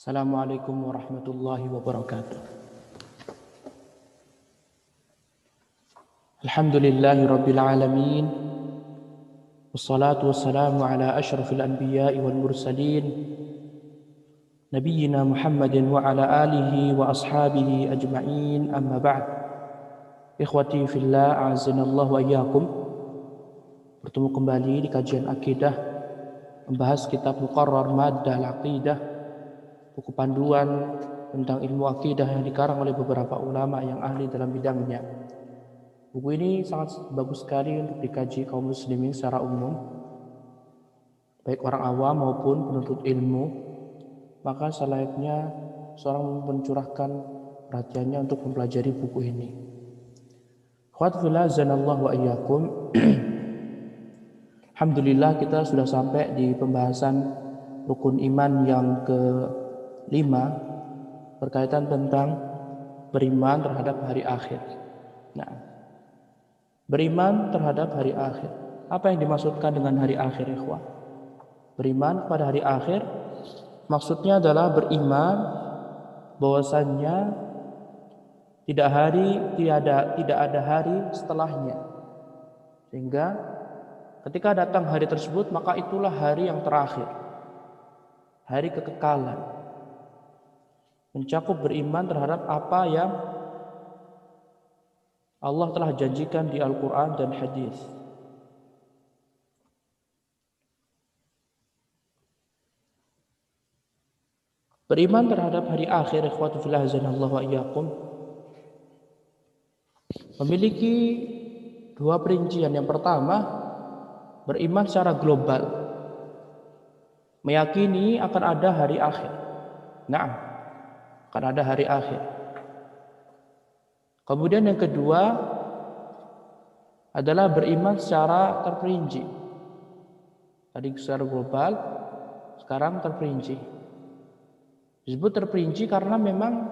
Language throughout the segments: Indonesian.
Assalamualaikum warahmatullahi wabarakatuh. Alhamdulillahi rabbil alamin. Wassalatu wassalamu ala asyrafil anbiya'i wal mursalin nabiyyina Muhammadin wa ala alihi wa ashabihi ajma'in, amma ba'd. Ikhwati fillah, a'azzanallahu wa iyyakum. Bertemu kembali di kajian akidah, membahas kitab Muqarrar Maddah Al-Aqidah, buku panduan tentang ilmu akidah yang dikarang oleh beberapa ulama yang ahli dalam bidangnya. Buku ini sangat bagus sekali untuk dikaji kaum muslimin secara umum, baik orang awam maupun penuntut ilmu. Maka selayaknya seorang mencurahkan perhatiannya untuk mempelajari buku ini. Khawatfillah zanallahu wa iyyakum. Alhamdulillah, kita sudah sampai di pembahasan rukun iman yang ke-5 berkaitan tentang beriman terhadap hari akhir. Nah, beriman terhadap hari akhir. Apa yang dimaksudkan dengan hari akhir, ikhwah? Beriman pada hari akhir maksudnya adalah beriman bahwasannya tidak ada hari setelahnya. Sehingga ketika datang hari tersebut, maka itulah hari yang terakhir. Hari kekekalan. Mencakup beriman terhadap apa yang Allah telah janjikan di Al-Quran dan hadis. Beriman terhadap hari akhir, ikhwatu fillah azanallahu wa iyyakum, memiliki dua perincian. Yang pertama, beriman secara global, meyakini akan ada hari akhir. Nah, akan ada hari akhir. Kemudian yang kedua adalah beriman secara terperinci. Tadi secara global, sekarang terperinci. Disebut terperinci karena memang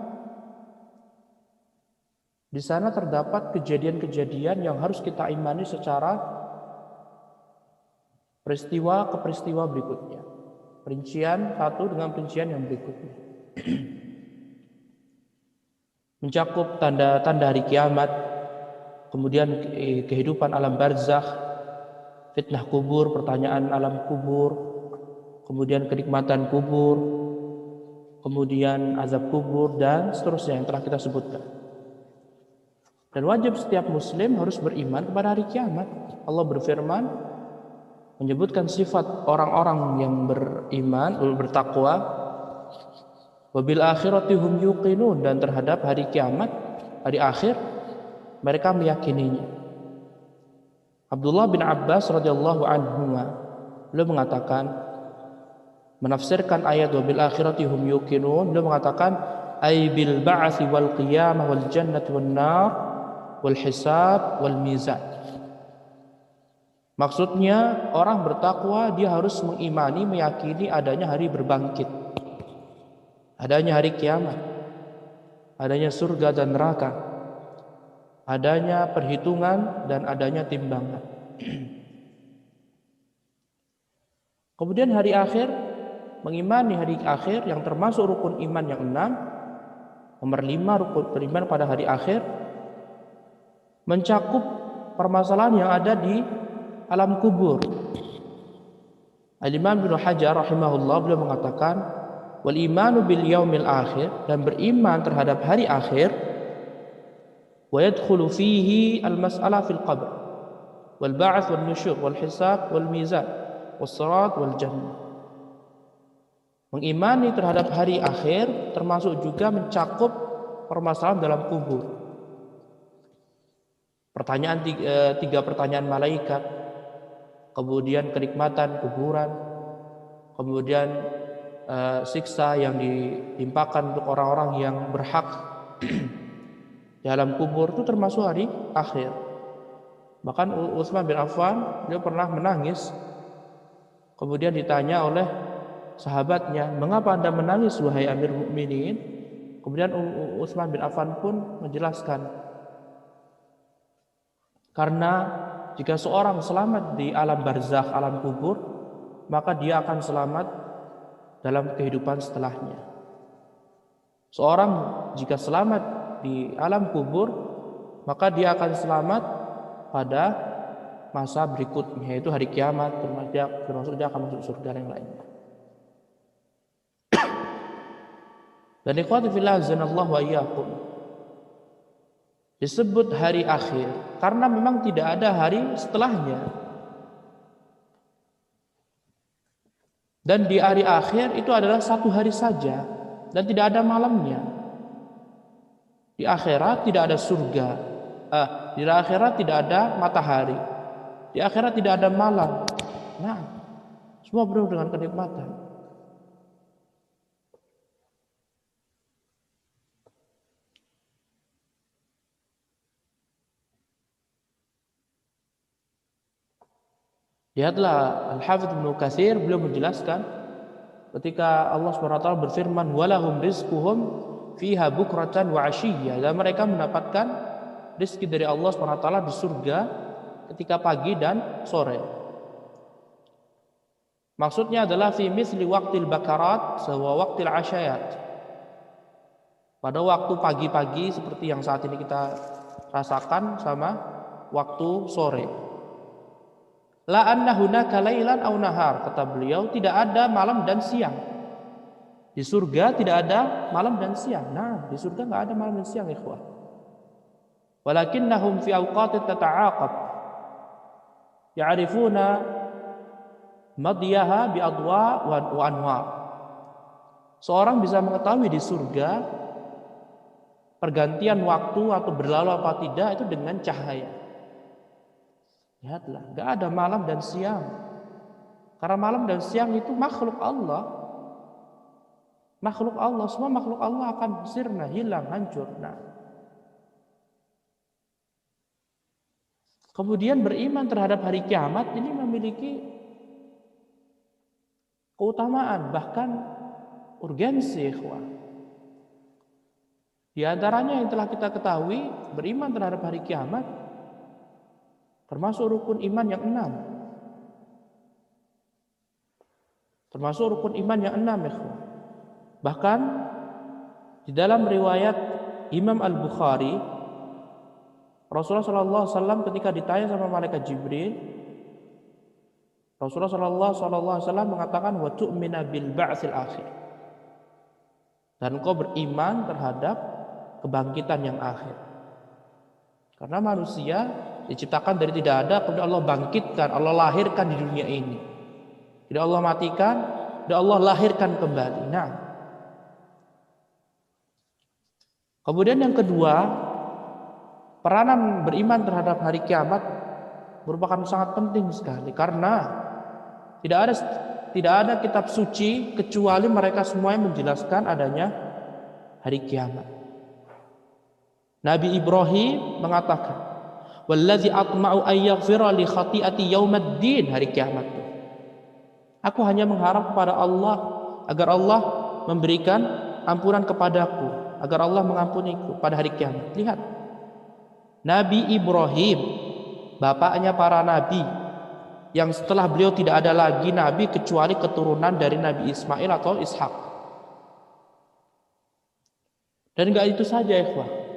di sana terdapat kejadian-kejadian yang harus kita imani secara peristiwa ke peristiwa berikutnya. Perincian satu dengan perincian yang berikutnya. Mencakup tanda-tanda hari kiamat, kemudian kehidupan alam barzakh, fitnah kubur, pertanyaan alam kubur, kemudian kenikmatan kubur, kemudian azab kubur, dan seterusnya yang telah kita sebutkan. Dan wajib setiap muslim harus beriman kepada hari kiamat. Allah berfirman menyebutkan sifat orang-orang yang beriman, bertakwa, wabil akhirati hum yuqinun, dan terhadap hari kiamat, hari akhir, mereka meyakininya. Abdullah bin Abbas radhiyallahu anhu beliau mengatakan, menafsirkan ayat wabil akhirati hum yuqinun, beliau mengatakan ay bil ba'tsi wal qiyamah wal jannati wan nar wal hisab wal mizan. Maksudnya orang bertakwa dia harus mengimani, meyakini adanya hari berbangkit, adanya hari kiamat, adanya surga dan neraka, adanya perhitungan dan adanya timbangan. Kemudian hari akhir, mengimani hari akhir yang termasuk rukun iman yang 6. Nomor 5, rukun beriman pada hari akhir mencakup permasalahan yang ada di alam kubur. Al-Imam Ibnu Hajar rahimahullah beliau mengatakan, wal imanu bil yaumil akhir, dan beriman terhadap hari akhir, wa yadkhulu fihi al mas'alah fil qabr wal ba'ts wal nusyur wal hisab wal mizan was sirat wal jannah. Mengimani terhadap hari akhir termasuk juga mencakup permasalahan dalam kubur. Pertanyaan tiga pertanyaan malaikat, kemudian kenikmatan kuburan, kemudian siksa yang ditimpakan untuk orang-orang yang berhak di alam kubur, itu termasuk hari akhir. Bahkan Utsman bin Affan dia pernah menangis. Kemudian ditanya oleh sahabatnya, mengapa Anda menangis wahai Amir Mukminin? Kemudian Utsman bin Affan pun menjelaskan, karena jika seorang selamat di alam barzakh, alam kubur, maka dia akan selamat dalam kehidupan setelahnya. Seorang jika selamat di alam kubur, maka dia akan selamat pada masa berikutnya, yaitu hari kiamat, termasuk dia akan masuk surga yang lainnya. Dan ikhwati fillah azanallahu wa iyyakum, disebut hari akhir karena memang tidak ada hari setelahnya. Dan di hari akhir itu adalah satu hari saja dan tidak ada malamnya. Di akhirat tidak ada surga. Di akhirat tidak ada matahari. Di akhirat tidak ada malam. Nah, semua penuh dengan kenikmatan. Lihatlah Al-Hafidz Ibnu Katsir, beliau menjelaskan ketika Allah SWT berfirman walahum rizquhum fiha bukratan wa ashiyya, dan mereka mendapatkan rezeki dari Allah SWT di surga ketika pagi dan sore. Maksudnya adalah fi misli waqtil bakarat wa waqtil asyayat, pada waktu pagi-pagi seperti yang saat ini kita rasakan sama waktu sore. La anna hunaka lailan aw nahar, kata beliau, tidak ada malam dan siang. Di surga tidak ada malam dan siang. Nah, di surga enggak ada malam dan siang, ikhwah. Walakinnahum fi awqatin tata'aqab ya'rifuna madyaha bi adwa wa anwar. Seorang bisa mengetahui di surga pergantian waktu atau berlalu apa tidak itu dengan cahaya. Lihatlah, gak ada malam dan siang. Karena malam dan siang itu makhluk Allah. Makhluk Allah, semua makhluk Allah akan sirna, hilang, hancur. Nah, kemudian beriman terhadap hari kiamat ini memiliki keutamaan, bahkan urgensi, ikhwah. Di antaranya yang telah kita ketahui, beriman terhadap hari kiamat termasuk rukun iman yang 6. Termasuk rukun iman yang 6, ikhwan. Bahkan di dalam riwayat Imam Al-Bukhari, Rasulullah SAW ketika ditanya sama malaikat Jibril, Rasulullah SAW mengatakan wa tu'mina bil ba'tsil akhir, dan engkau beriman terhadap kebangkitan yang akhir. Karena manusia diciptakan dari tidak ada, kemudian Allah bangkitkan, Allah lahirkan di dunia ini. Tidak Allah matikan, tidak Allah lahirkan kembali. Nah, kemudian yang kedua, peranan beriman terhadap hari kiamat merupakan sangat penting sekali, karena tidak ada kitab suci kecuali mereka semuanya menjelaskan adanya hari kiamat. Nabi Ibrahim mengatakan, "Wallazi atma'u ay yaghfira li khati'ati yaumaddin," hari kiamat. Aku hanya mengharap kepada Allah agar Allah memberikan ampunan kepadaku, agar Allah mengampuniku pada hari kiamat. Lihat, Nabi Ibrahim, bapaknya para nabi, yang setelah beliau tidak ada lagi nabi kecuali keturunan dari Nabi Ismail atau Ishak. Dan enggak itu saja, ikhwah.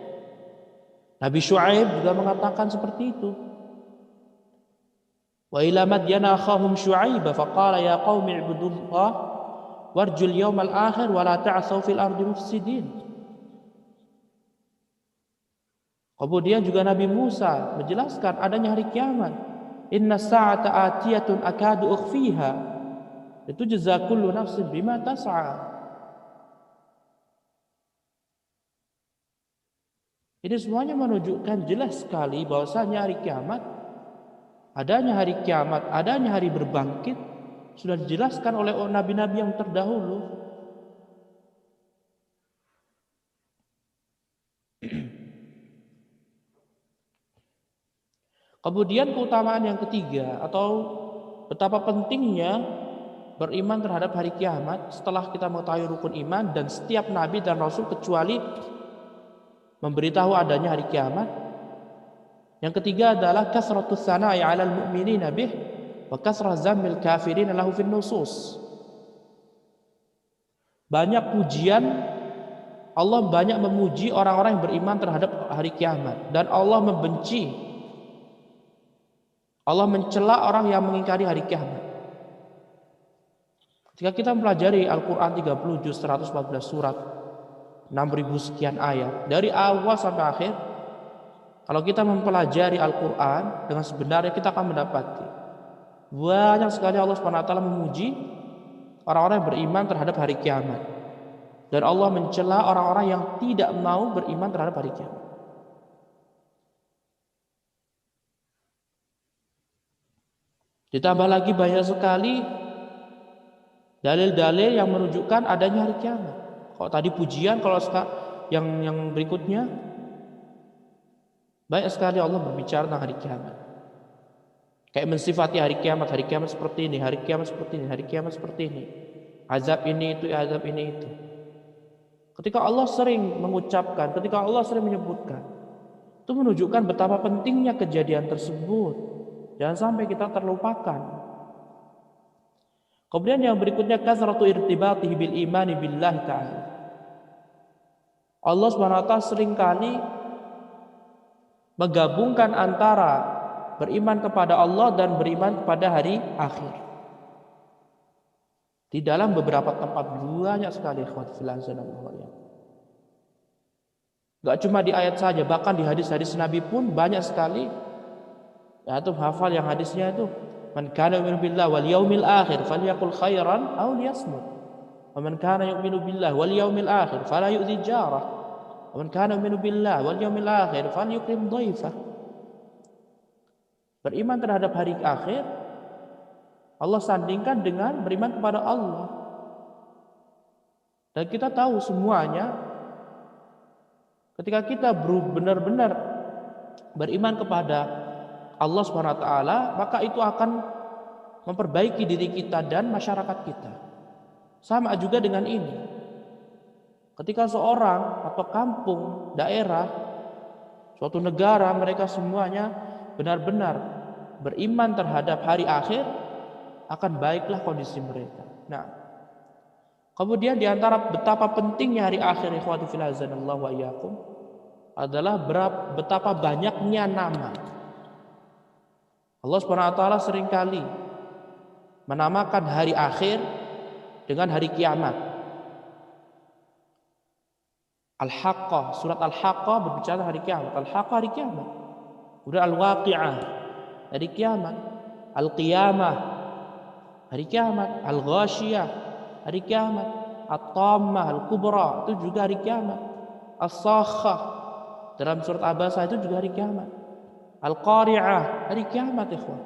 Nabi Syuaib juga mengatakan seperti itu. Wa ila madyana akhahum Syuaib faqala ya qaumi ibudullah warjul yawmal akhir wa la ta'thaw fil ardi mufsidin. Kemudian juga Nabi Musa menjelaskan adanya hari kiamat. Inna sa'ata atiyatun akadu ukhfiha litujza kullu nafsin bima tas'a. Ini semuanya menunjukkan jelas sekali bahwasanya hari kiamat, adanya hari kiamat, adanya hari berbangkit sudah dijelaskan oleh nabi-nabi yang terdahulu. Kemudian keutamaan yang ketiga, atau betapa pentingnya beriman terhadap hari kiamat setelah kita mengetahui rukun iman, dan setiap nabi dan rasul kecuali memberitahu adanya hari kiamat. Yang ketiga adalah kasratus sana'i 'alal mu'minina bih wa kasrah zammil kafirin lahu fin nusus. Banyak pujian Allah banyak memuji orang-orang yang beriman terhadap hari kiamat, dan Allah membenci, Allah mencela orang yang mengingkari hari kiamat. Ketika kita mempelajari Al-Quran 30 juz 114 surat 6.000 sekian ayat dari awal sampai akhir, kalau kita mempelajari Al-Quran dengan sebenarnya, kita akan mendapati banyak sekali Allah SWT memuji orang-orang yang beriman terhadap hari kiamat, dan Allah mencela orang-orang yang tidak mau beriman terhadap hari kiamat. Ditambah lagi banyak sekali dalil-dalil yang menunjukkan adanya hari kiamat. Kalau tadi pujian, kalau yang berikutnya banyak sekali Allah berbicara tentang hari kiamat. Kayak mensifati hari kiamat seperti ini, hari kiamat seperti ini, hari kiamat seperti ini. Azab ini itu, azab ini itu. Ketika Allah sering mengucapkan, ketika Allah sering menyebutkan, itu menunjukkan betapa pentingnya kejadian tersebut. Jangan sampai kita terlupakan. Kemudian yang berikutnya, kasratu irtibatihi bil imani billahi ta'ala. Allah SWT seringkali menggabungkan antara beriman kepada Allah dan beriman kepada hari akhir. Di dalam beberapa tempat banyak sekali, gak cuma di ayat saja, bahkan di hadis-hadis Nabi pun banyak sekali. Ya, itu hafal yang hadisnya itu, man kana yu'minu billahi wal yaumil akhir falyaqul khairan aw liyasmut, wa man kana yu'minu billahi wal yaumil akhir fala yu'dhi jarah, wa man kana yu'minu billahi wal yaumil akhir falyukrim dhaifah. Beriman terhadap hari akhir Allah sandingkan dengan beriman kepada Allah. Dan kita tahu semuanya, ketika kita benar-benar beriman kepada Allah SWT, maka itu akan memperbaiki diri kita dan masyarakat kita. Sama juga dengan ini. Ketika seorang atau kampung, daerah, suatu negara, mereka semuanya benar-benar beriman terhadap hari akhir, akan baiklah kondisi mereka. Nah, kemudian diantara betapa pentingnya hari akhir, ikhwati fillah azanallahu wa iyyakum, adalah betapa banyaknya nama. Allah SWT seringkali menamakan hari akhir dengan hari kiamat. Al-Haqqah, surat Al-Haqqah berbicara hari kiamat. Al-Haqqah hari kiamat. Kemudian Al-Waqi'ah hari kiamat. Al-Qiyamah hari kiamat. Al-Ghashiyah hari kiamat. At-Tammah Al-Kubra itu juga hari kiamat. As-Sakhah dalam surat Abasa itu juga hari kiamat. Al-Qari'ah hari kiamat, ikhwan.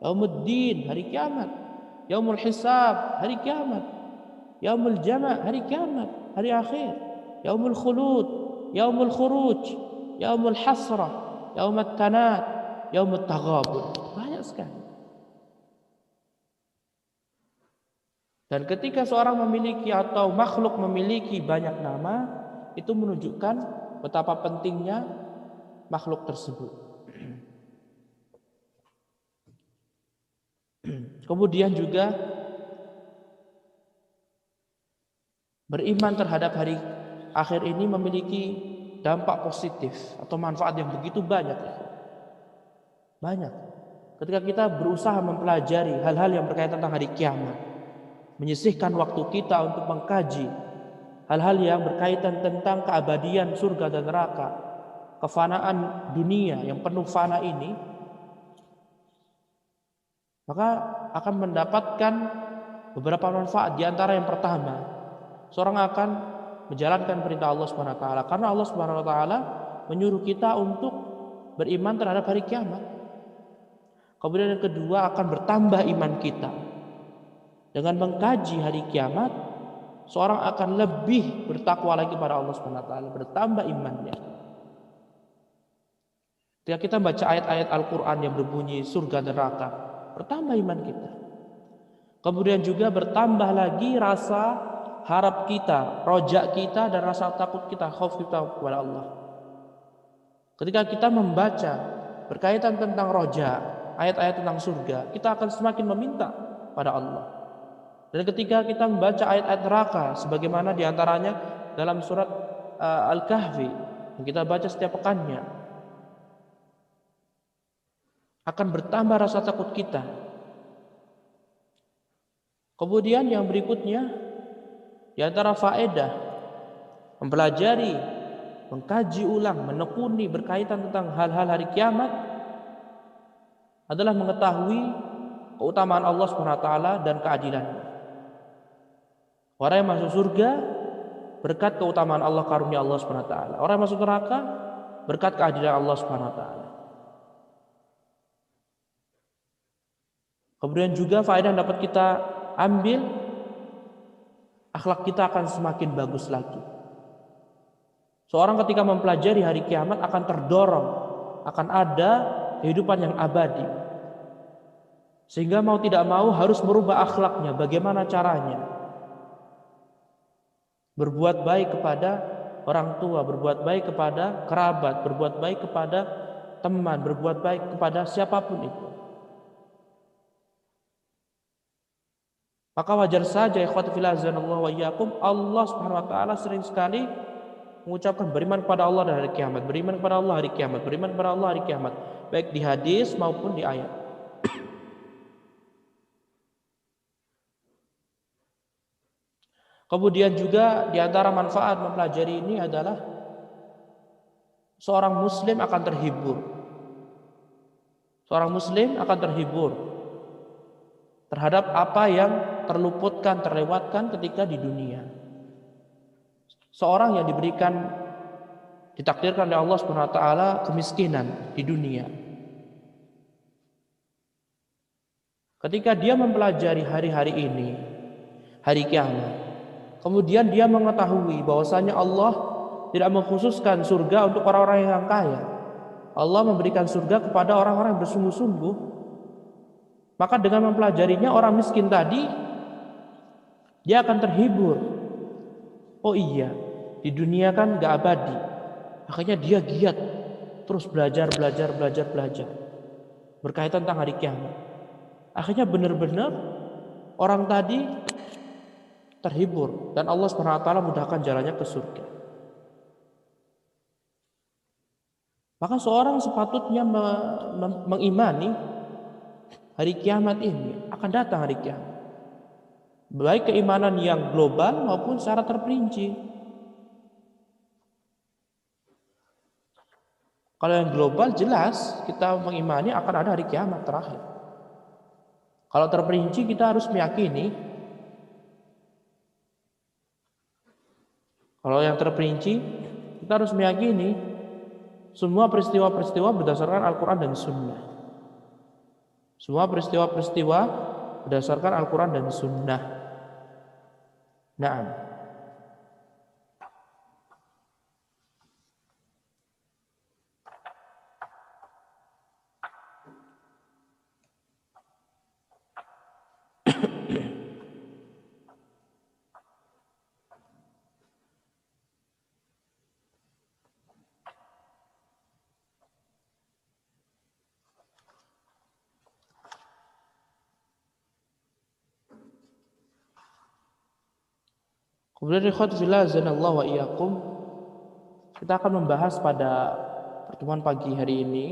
Yaumuddin hari kiamat. Yaumul Hisab hari kiamat. Yaumul Jama' hari kiamat, hari akhir. Yaumul Khulud, Yaumul Khuruj, Yaumul Hasrah, Yaumut Tanad, Yaumut Taghabun. Banyak sekali. Dan ketika seorang memiliki atau makhluk memiliki banyak nama, itu menunjukkan betapa pentingnya makhluk tersebut. Kemudian juga beriman terhadap hari akhir ini memiliki dampak positif atau manfaat yang begitu banyak. Banyak. Ketika kita berusaha mempelajari hal-hal yang berkaitan tentang hari kiamat, menyisihkan waktu kita untuk mengkaji hal-hal yang berkaitan tentang keabadian surga dan neraka, kefanaan dunia yang penuh fana ini, maka akan mendapatkan beberapa manfaat. Di antara yang pertama, seorang akan menjalankan perintah Allah SWT, karena Allah SWT menyuruh kita untuk beriman terhadap hari kiamat. Kemudian yang kedua, akan bertambah iman kita. Dengan mengkaji hari kiamat, seorang akan lebih bertakwa lagi pada Allah SWT, bertambah imannya. Ketika kita baca ayat-ayat Al-Quran yang berbunyi surga dan neraka, bertambah iman kita. Kemudian juga bertambah lagi rasa harap kita, rojak kita, dan rasa takut kita, khauf kita kepada Allah. Ketika kita membaca berkaitan tentang rojak, ayat-ayat tentang surga, kita akan semakin meminta pada Allah. Dan ketika kita membaca ayat-ayat neraka, sebagaimana diantaranya dalam surat Al-Kahfi yang kita baca setiap pekannya, akan bertambah rasa takut kita. Kemudian yang berikutnya, di antara faedah mempelajari, mengkaji ulang, menekuni berkaitan tentang hal-hal hari kiamat adalah mengetahui keutamaan Allah SWT dan keadilannya. Orang yang masuk surga berkat keutamaan Allah, karunia Allah SWT. Orang yang masuk neraka berkat keadilan Allah SWT. Kemudian juga faedah yang dapat kita ambil, akhlak kita akan semakin bagus lagi. Seorang ketika mempelajari hari kiamat akan terdorong, akan ada kehidupan yang abadi. Sehingga mau tidak mau harus merubah akhlaknya. Bagaimana caranya? Berbuat baik kepada orang tua, berbuat baik kepada kerabat, berbuat baik kepada teman, berbuat baik kepada siapapun itu. Maka wajar saja ikhwati fillah azanallahu wa iyyakum, Allah Subhanahu wa taala sering sekali mengucapkan beriman kepada Allah dan hari kiamat, beriman kepada Allah hari kiamat, beriman kepada Allah hari kiamat, baik di hadis maupun di ayat. Kemudian juga di antara manfaat mempelajari ini adalah seorang muslim akan terhibur. Seorang muslim akan terhibur terhadap apa yang terluputkan, terlewatkan ketika di dunia. Seorang yang ditakdirkan oleh Allah Subhanahu wa taala kemiskinan di dunia. Ketika dia mempelajari hari-hari ini, hari kiamat, kemudian dia mengetahui bahwasanya Allah tidak mengkhususkan surga untuk orang-orang yang kaya. Allah memberikan surga kepada orang-orang yang bersungguh-sungguh. Maka dengan mempelajarinya, orang miskin tadi dia akan terhibur. Oh iya, di dunia kan gak abadi. Akhirnya dia giat terus belajar berkaitan tentang hari kiamat. Akhirnya benar-benar orang tadi terhibur dan Allah SWT mudahkan jalannya ke surga. Maka seorang sepatutnya mengimani hari kiamat ini, akan datang hari kiamat. Baik keimanan yang global maupun secara terperinci. Kalau yang global jelas kita mengimani akan ada hari kiamat terakhir. Kalau terperinci kita harus meyakini. Kalau yang terperinci kita harus meyakini semua peristiwa-peristiwa berdasarkan Al-Quran dan Sunnah. Semua peristiwa-peristiwa berdasarkan Al-Quran dan Sunnah. Naam. Kemudian ikhwat fillah azanallahu wa iyyakum, kita akan membahas pada pertemuan pagi hari ini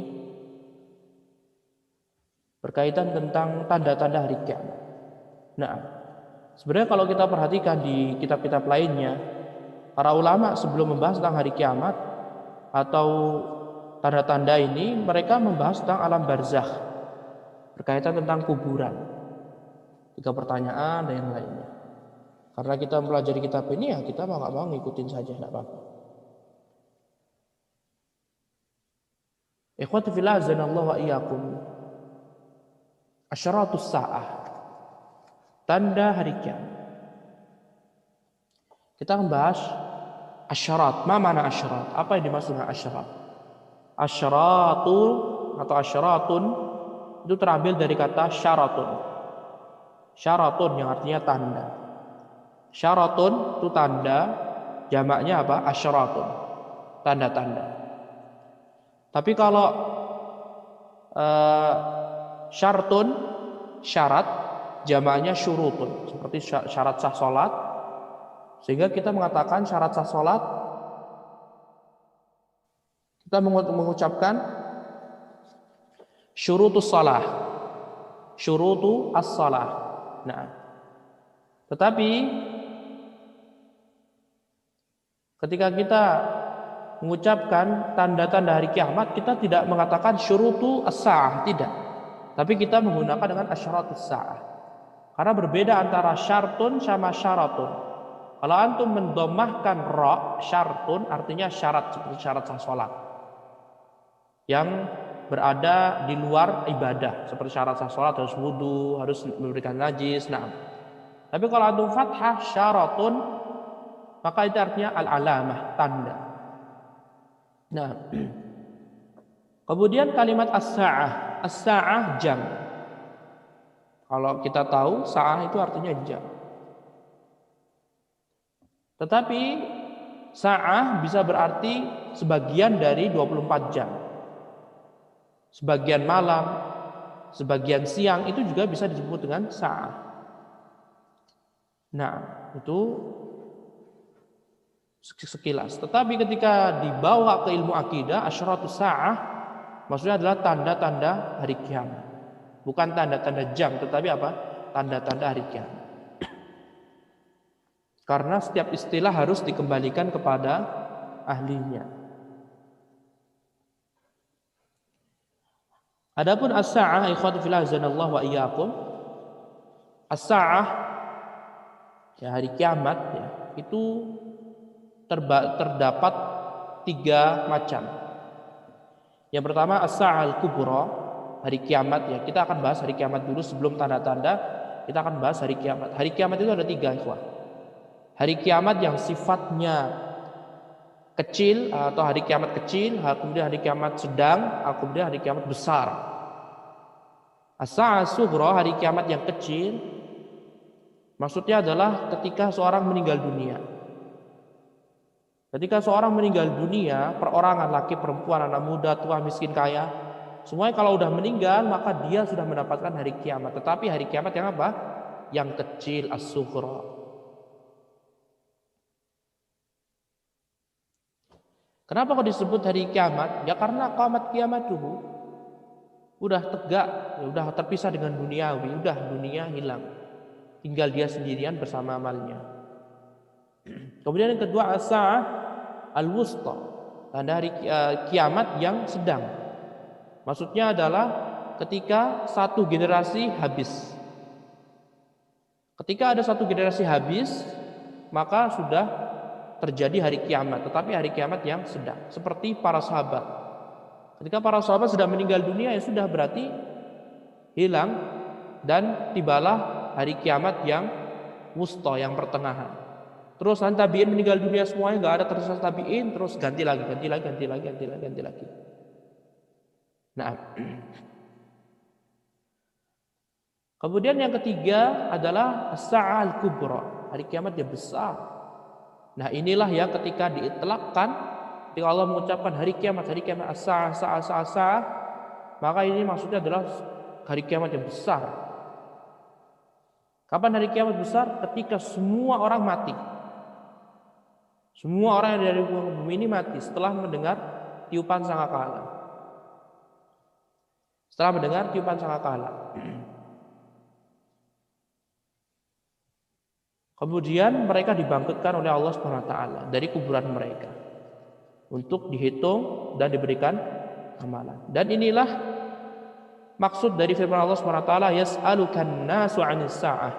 berkaitan tentang tanda-tanda hari kiamat. Nah, sebenarnya kalau kita perhatikan di kitab-kitab lainnya, para ulama sebelum membahas tentang hari kiamat atau tanda-tanda ini, mereka membahas tentang alam barzakh, berkaitan tentang kuburan, 3 pertanyaan dan yang lainnya. Karena kita mempelajari kitab ini, ya kita nggak mau ngikutin saja, nggak apa-apa. Ikhwati fillah azanallahu wa iyyakum, asyaratus sa'ah, tanda hari kiamat. Kita akan bahas asyarat. Ma mana asyarat? Apa yang dimaksud dengan asyarat? Asyaratul atau asyaratun itu terambil dari kata syaratun. Syaratun yang artinya tanda. Syaratun itu tanda, jamaknya apa? Asyaratun, tanda-tanda. Tapi kalau syartun, syarat, jamaknya syurutun, seperti syarat sah salat, Sehingga kita mengatakan syarat sah salat, kita mengucapkan syurutus salah, syurutu as-salah. Nah, tetapi ketika kita mengucapkan tanda-tanda hari kiamat, kita tidak mengatakan syurutu as-sa'ah, tidak. Tapi kita menggunakan dengan asyaratus sa'ah. Karena berbeda antara syartun sama syaratun. Kalau antum mendomahkan ra, syartun artinya syarat, seperti syarat sah salat yang berada di luar ibadah, seperti syarat sah salat harus wudu, harus memberikan najis. Nah, tapi kalau antum fathah syaratun, maka itu artinya al-alamah, tanda. Nah, kemudian kalimat as-sa'ah, as-sa'ah jam. Kalau kita tahu sa'ah itu artinya jam. Tetapi sa'ah bisa berarti sebagian dari 24 jam. Sebagian malam, sebagian siang itu juga bisa disebut dengan sa'ah. Nah, itu sekilas. Tetapi ketika dibawa ke ilmu akidah, asyratus sa'ah maksudnya adalah tanda-tanda hari kiamat. Bukan tanda-tanda jam, tetapi apa? Tanda-tanda hari kiamat. Karena setiap istilah harus dikembalikan kepada ahlinya. Adapun as-sa'ah, ikhwati fillah azanallahu wa iyyakum, as-sa'ah ya hari kiamat ya, itu terdapat 3 macam. Yang pertama as-sa'ah al-kubra, hari kiamat ya. Kita akan bahas hari kiamat dulu sebelum tanda-tanda. Kita akan bahas hari kiamat. Hari kiamat itu ada 3, ikhwah. Hari kiamat yang sifatnya kecil atau hari kiamat kecil, kemudian hari kiamat sedang, kemudian hari kiamat besar. As-sa'ah sughra, hari kiamat yang kecil, maksudnya adalah ketika seorang meninggal dunia. Ketika seorang meninggal dunia, perorangan, laki, perempuan, anak muda, tua, miskin, kaya, semuanya kalau sudah meninggal maka dia sudah mendapatkan hari kiamat. Tetapi hari kiamat yang apa? Yang kecil, as-sughra. Kenapa kok disebut hari kiamat? Ya karena qamat kiamat dulu udah tegak, udah terpisah dengan duniawi, udah dunia hilang. Tinggal dia sendirian bersama amalnya. Kemudian yang kedua as-sa'ah al-wusta, tanda hari kiamat yang sedang. Maksudnya adalah ketika satu generasi habis. Ketika ada satu generasi habis, maka sudah terjadi hari kiamat, tetapi hari kiamat yang sedang. Seperti para sahabat. Ketika para sahabat sudah meninggal dunia, ya sudah berarti hilang dan tibalah hari kiamat yang wusta, yang pertengahan. Terus tabi'in meninggal dunia semuanya, nggak ada tersisa tabi'in, terus ganti lagi. Nah, kemudian yang ketiga adalah as-sa'ah al-kubra, hari kiamat yang besar. Nah, inilah ya ketika diitlaqkan, ketika Allah mengucapkan hari kiamat as-sa'ah, maka ini maksudnya adalah hari kiamat yang besar. Kapan hari kiamat besar? Ketika semua orang mati. Semua orang yang dari bumi ini mati setelah mendengar tiupan sangkakala. Setelah mendengar tiupan sangkakala. Kemudian mereka dibangkitkan oleh Allah SWT dari kuburan mereka untuk dihitung dan diberikan amalan. Dan inilah maksud dari firman Allah SWT, yas'alukan nasu 'anis sa'ah.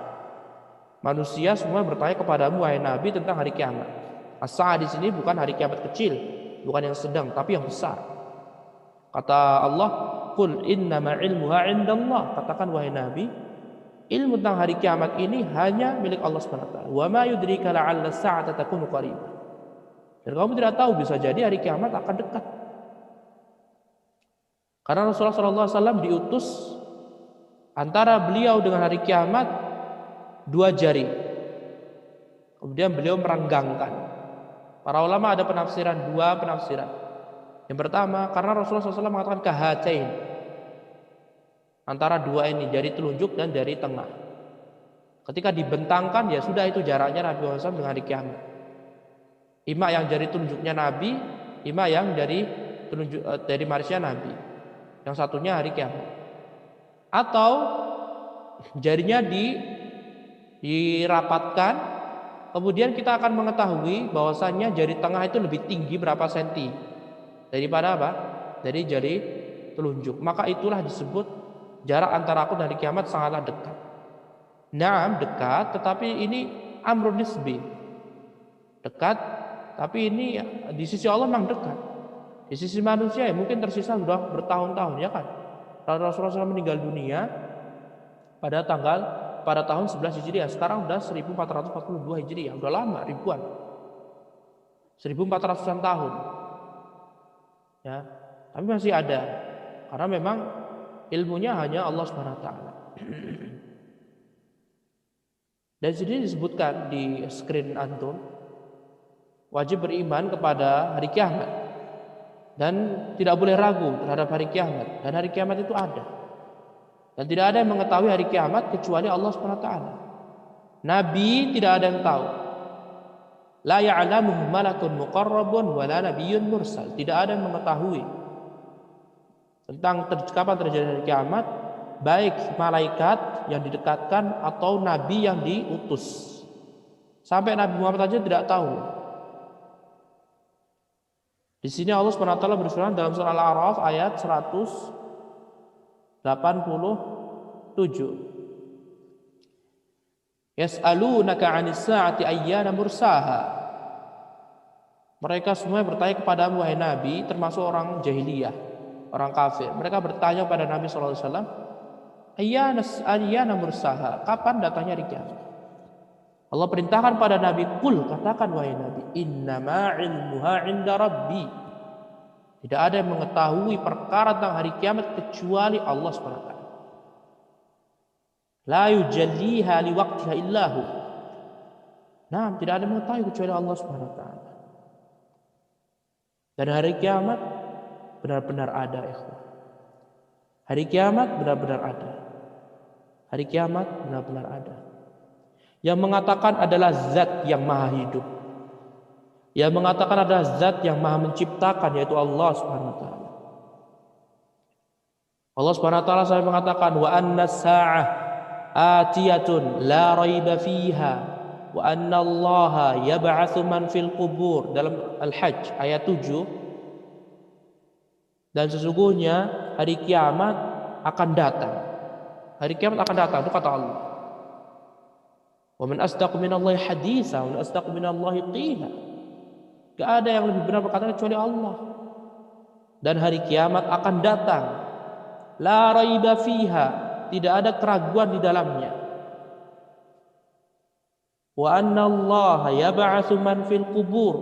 Manusia semua bertanya kepadamu wahai Nabi tentang hari kiamat. As-sa'ah di sini bukan hari kiamat kecil, bukan yang sedang, tapi yang besar. Kata Allah, "Qul innama 'ilmuha 'indallah." Katakan wahai Nabi, ilmu tentang hari kiamat ini hanya milik Allah SWT. Wa ma yudrika la'alla as-sa'ata takunu qaribah. Dan kamu tidak tahu, bisa jadi hari kiamat akan dekat. Karena Rasulullah SAW diutus antara beliau dengan hari kiamat 2 jari. Kemudian beliau merenggangkan. Para ulama ada 2 penafsiran. Yang pertama, karena Rasulullah SAW mengatakan kahatain, antara 2 ini, jari telunjuk dan jari tengah. Ketika dibentangkan, ya sudah, itu jaraknya Nabi SAW dengan hari kiamat. Ima yang dari tunjuknya Nabi, ima yang dari marisnya Nabi. Yang satunya hari kiamat. Atau jarinya dirapatkan, kemudian kita akan mengetahui bahwasannya jari tengah itu lebih tinggi berapa senti daripada apa? Dari jari telunjuk. Maka itulah disebut jarak antara aku dan hari kiamat sangatlah dekat. Naam, dekat, tetapi ini amrun nisbi. Dekat, tapi ini di sisi Allah memang dekat. Di sisi manusia ya mungkin tersisa sudah bertahun-tahun, ya kan. Rasulullah SAW meninggal dunia pada tahun 11 Hijriah. Sekarang sudah 1442 Hijriah. Sudah lama, ribuan. 1400-an tahun. Ya, tapi masih ada. Karena memang ilmunya hanya Allah Subhanahu wa taala. Dan sini disebutkan di screen antum, wajib beriman kepada hari kiamat dan tidak boleh ragu terhadap hari kiamat, dan hari kiamat itu ada. Dan tidak ada yang mengetahui hari kiamat kecuali Allah Subhanahu wa taala. Nabi tidak ada yang tahu. La ya'lamuhu malakun muqarrabun wa la nabiyyun mursal. Tidak ada yang mengetahui tentang kapan terjadi hari kiamat, baik malaikat yang didekatkan atau nabi yang diutus. Sampai Nabi Muhammad saja tidak tahu. Di sini Allah SWT berfirman dalam surah Al-A'raf ayat 187. Yas'alunaka 'anis sa'ati ayyana mursaha. Mereka semua bertanya kepadamu wahai Nabi, termasuk orang jahiliyah, orang kafir. Mereka bertanya kepada Nabi sallallahu alaihi wasallam, ayyana mursaha, kapan datangnya hari kiamat? Allah perintahkan pada Nabi, qul, katakan wahai Nabi, innama 'ilmuha 'inda rabbi. Tidak ada yang mengetahui perkara tentang hari kiamat kecuali Allah SWT. La yujalliha liwaqtiha illahu. Nah, tidak ada yang mengetahui kecuali Allah SWT. Dan hari kiamat benar-benar ada, ikhwan. Hari kiamat benar-benar ada. Hari kiamat benar-benar ada. Yang mengatakan adalah zat yang maha hidup. Yang mengatakan adalah zat yang maha menciptakan, yaitu Allah Subhanahu wa taala. Allah Subhanahu wa taala sampai mengatakan wa anna sa'ah atiyatun la raiba fiha wa anna Allah yab'atsu man fil qubur, dalam Al-Hajj ayat 7. Dan sesungguhnya hari kiamat akan datang. Hari kiamat akan datang, itu kata Allah. Wa man asdaqu minallahi haditsa wa man asdaqu minallahi qila. Gak ada yang lebih benar berkata kecuali Allah. Dan hari kiamat akan datang. La raiba fiha, tidak ada keraguan di dalamnya. Wa anna Allah yab'atsu man fil qubur,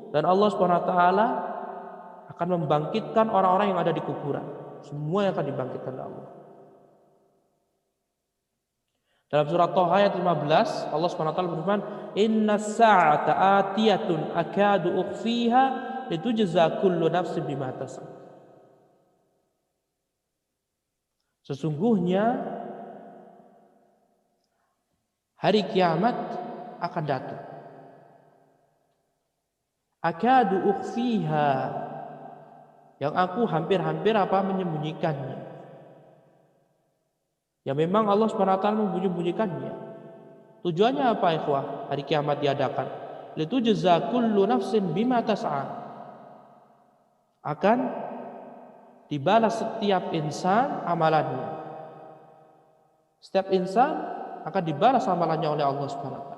dan Allah Subhanahu wa taala akan membangkitkan orang-orang yang ada di kuburan. Semua yang akan dibangkitkan oleh Allah. Dalam surat Thaha ayat 15, Allah Subhanahu wa taala berfirman, "Innas sa'ata atiyatun akadu ukhfiha litujza kullu nafsin bima tasab." Sesungguhnya hari kiamat akan datang. Akadu ukhfiha, yang aku hampir-hampir menyembunyikannya. Ya memang Allah SWT menyembunyikannya. Tujuannya apa, ikhwah? Hari kiamat diadakan. Litujza kullu nafsin bima tas'a. Akan dibalas setiap insan amalannya. Setiap insan akan dibalas amalannya oleh Allah SWT.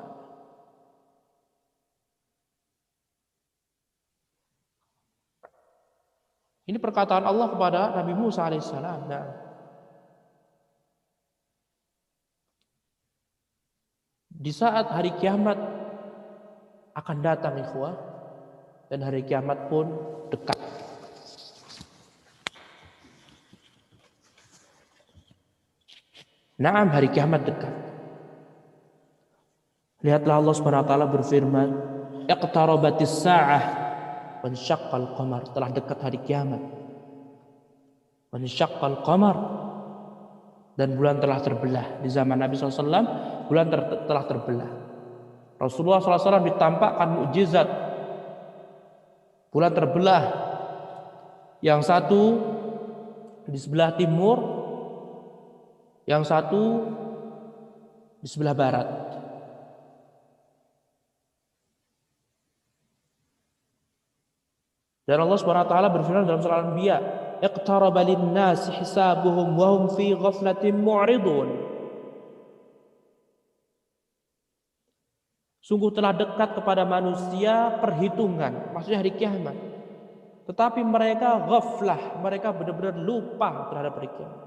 Ini perkataan Allah kepada Nabi Musa alaihissalam. Nah, di saat hari kiamat akan datang, ikhwah, dan hari kiamat pun dekat. Naam, hari kiamat dekat. Lihatlah Allah Subhanahu wa taala berfirman, "Iqtarabatis sa'ah wa insyaqqal qamar." Telah dekat hari kiamat. Wa insyaqqal qamar, dan bulan telah terbelah. Di zaman Nabi SAW, bulan telah terbelah. Rasulullah SAW ditampakkan mukjizat bulan terbelah, yang satu di sebelah timur, yang satu di sebelah barat. Dan Allah Subhanahu wa taala berfirman dalam surah Al-Anbiya, "Iqtaraba lin-nasi hisabuhum wa hum fi ghaflatin mu'ridun." Sungguh telah dekat kepada manusia perhitungan, maksudnya hari kiamat. Tetapi mereka ghaflah, mereka benar-benar lupa terhadap hari kiamat.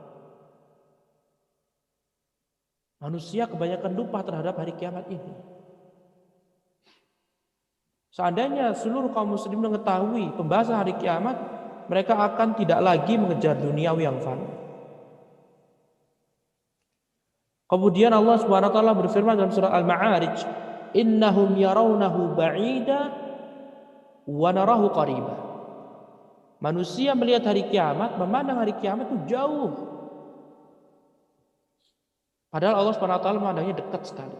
Manusia kebanyakan lupa terhadap hari kiamat ini. Seandainya seluruh kaum muslim mengetahui pembahasan hari kiamat, mereka akan tidak lagi mengejar duniawi yang fana. Kemudian Allah Subhanahu wa taala berfirman dalam surah Al-Ma'arij, "Innahum yarawnahu ba'ida wa narahu qariba." Manusia melihat hari kiamat, memandang hari kiamat itu jauh. Padahal Allah Subhanahu wa taala memandangnya dekat sekali.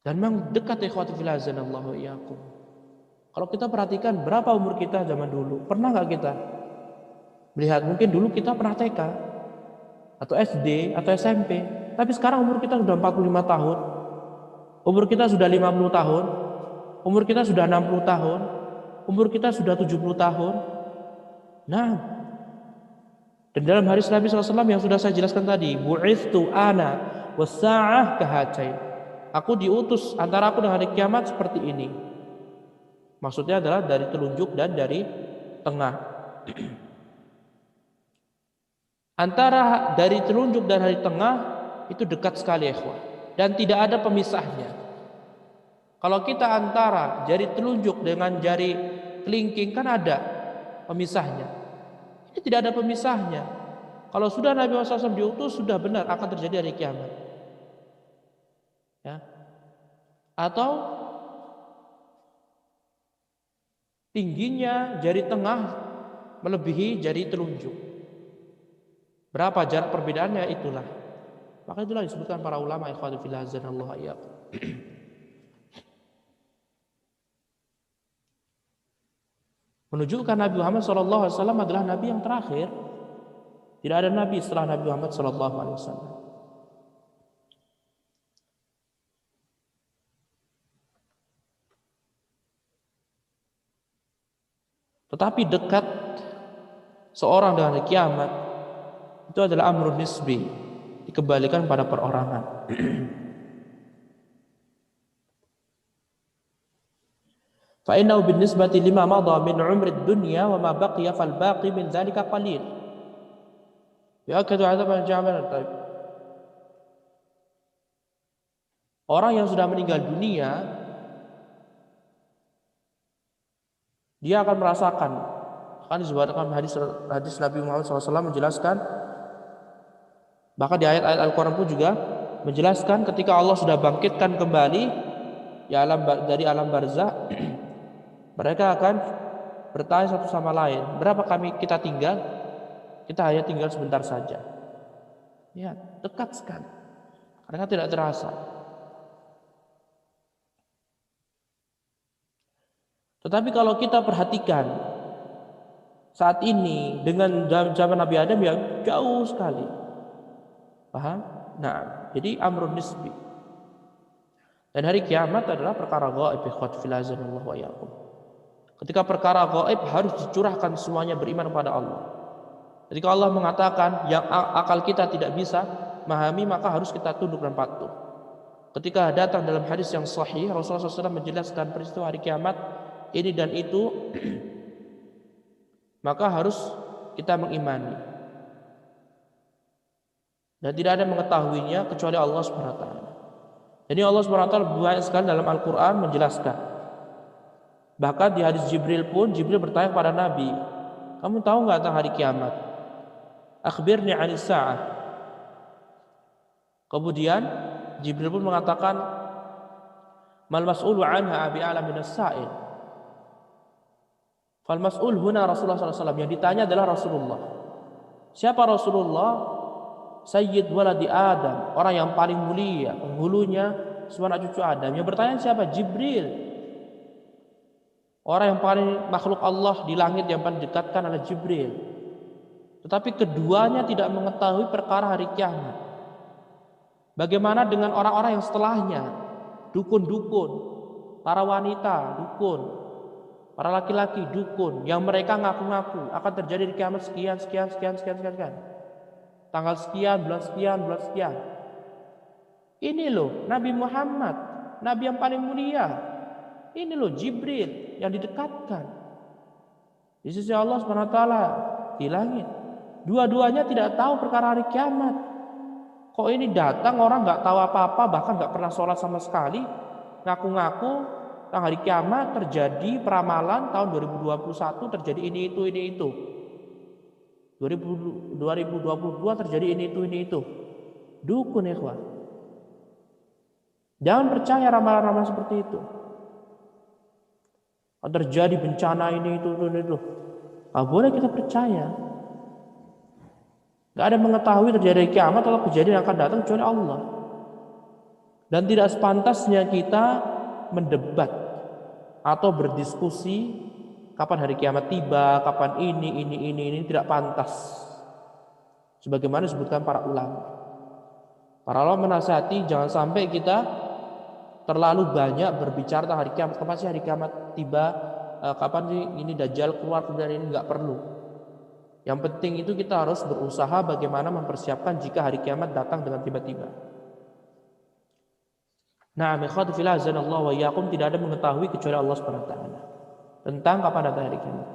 Dan memang dekat, ikhwati fillah azanallahu iyyakum. Kalau kita perhatikan berapa umur kita zaman dulu, pernah nggak kita melihat? Mungkin dulu kita pernah TK atau SD atau SMP, tapi sekarang umur kita sudah 45 tahun, umur kita sudah 50 tahun, umur kita sudah 60 tahun, umur kita sudah 70 tahun. Nah, dan dalam hadis Nabi SAW yang sudah saya jelaskan tadi, bu'ithtu ana was-sa'ah kahatain. Aku diutus antara aku dan hari kiamat seperti ini. Maksudnya adalah dari telunjuk dan dari tengah. Antara dari telunjuk dan hari tengah itu dekat sekali, ikhwah, dan tidak ada pemisahnya. Kalau kita antara jari telunjuk dengan jari kelingking kan ada pemisahnya. Ini tidak ada pemisahnya. Kalau sudah Nabi SAW diutus, sudah benar akan terjadi hari kiamat. Ya. Atau tingginya jari tengah melebihi jari telunjuk. Berapa jarak perbedaannya, itulah. Maka itulah disebutkan para ulama, ikhwati fillah azanallahu iyyakum. Menunjukkan Nabi Muhammad SAW adalah Nabi yang terakhir. Tidak ada Nabi setelah Nabi Muhammad SAW. Tetapi dekat seorang dengan hari kiamat itu adalah amrun nisbi, dikembalikan pada perorangan. Fa innahu bin nisbati lima madha min umri dunya wa ma baqiya fal baqi min dzalika qalil. Ya'kadu 'adaban ja'alan. Orang yang sudah meninggal dunia, dia akan merasakan. Akan disebutkan hadis Nabi Muhammad SAW menjelaskan, bahkan di ayat-ayat Al-Quran pun juga menjelaskan ketika Allah sudah bangkitkan kembali ya dari alam barzah, mereka akan bertanya satu sama lain, berapa kita tinggal? Kita hanya tinggal sebentar saja. Ya, dekat sekali. Karena tidak terasa. Tetapi kalau kita perhatikan saat ini dengan zaman Nabi Adam yang jauh sekali, paham? Nah, jadi amrun nisbi. Dan hari kiamat adalah perkara gaib, ikhwat fillah azanallahu wa iyyakum. Ketika perkara gaib harus dicurahkan semuanya beriman kepada Allah. Ketika Allah mengatakan yang akal kita tidak bisa memahami, maka harus kita tunduk dan patuh. Ketika datang dalam hadis yang sahih, Rasulullah SAW menjelaskan peristiwa hari kiamat ini dan itu, maka harus kita mengimani. Dan tidak ada mengetahuinya kecuali Allah SWT. Jadi Allah SWT banyak sekali dalam Al-Quran menjelaskan. Bahkan di hadis Jibril pun, Jibril bertanya kepada Nabi, kamu tahu nggak tentang hari kiamat? Akhbirni 'anis sa'ah. Kemudian Jibril pun mengatakan, mal mas'ulu 'anha bi'a'lam minas sa'il. Fal mas'ul huna Rasulullah SAW, yang ditanya adalah Rasulullah. Siapa Rasulullah? Sayyid waladi Adam, orang yang paling mulia, penghulunya semua anak cucu Adam. Yang bertanya siapa? Jibril. Orang yang paling makhluk Allah di langit yang paling dekatkan adalah Jibril. Tetapi keduanya tidak mengetahui perkara hari kiamat. Bagaimana dengan orang-orang yang setelahnya? Dukun-dukun, para wanita, dukun, para laki-laki, dukun, yang mereka ngaku-ngaku akan terjadi di kiamat sekian. Tanggal sekian, bulan sekian. Ini loh Nabi Muhammad, Nabi yang paling mulia. Ini loh Jibril yang didekatkan di sisi Allah SWT di langit. Dua-duanya tidak tahu perkara hari kiamat. Kok ini datang orang nggak tahu apa-apa, bahkan nggak pernah sholat sama sekali, ngaku-ngaku tentang hari kiamat, terjadi peramalan tahun 2021 terjadi ini itu. 2022 terjadi ini itu. Dukun ikhwan. Jangan percaya ramalan-ramalan seperti itu. Terjadi bencana ini itu. Boleh kita percaya. Gak ada mengetahui terjadi kiamat atau kejadian yang akan datang kecuali Allah. Dan tidak sepantasnya kita mendebat atau berdiskusi kapan hari kiamat tiba, kapan ini tidak pantas. Sebagaimana disebutkan para ulama. Para ulama menasihati jangan sampai kita terlalu banyak berbicara tentang hari kiamat. Kapan sih hari kiamat tiba? Kapan sih ini Dajjal keluar? Kemudian ini nggak perlu. Yang penting itu kita harus berusaha bagaimana mempersiapkan jika hari kiamat datang dengan tiba-tiba. Nah, ikhwati fillah azanallahu wa iyyakum, tidak ada mengetahui kecuali Allah Subhanahu wa taala tentang kapan datang hari kiamat.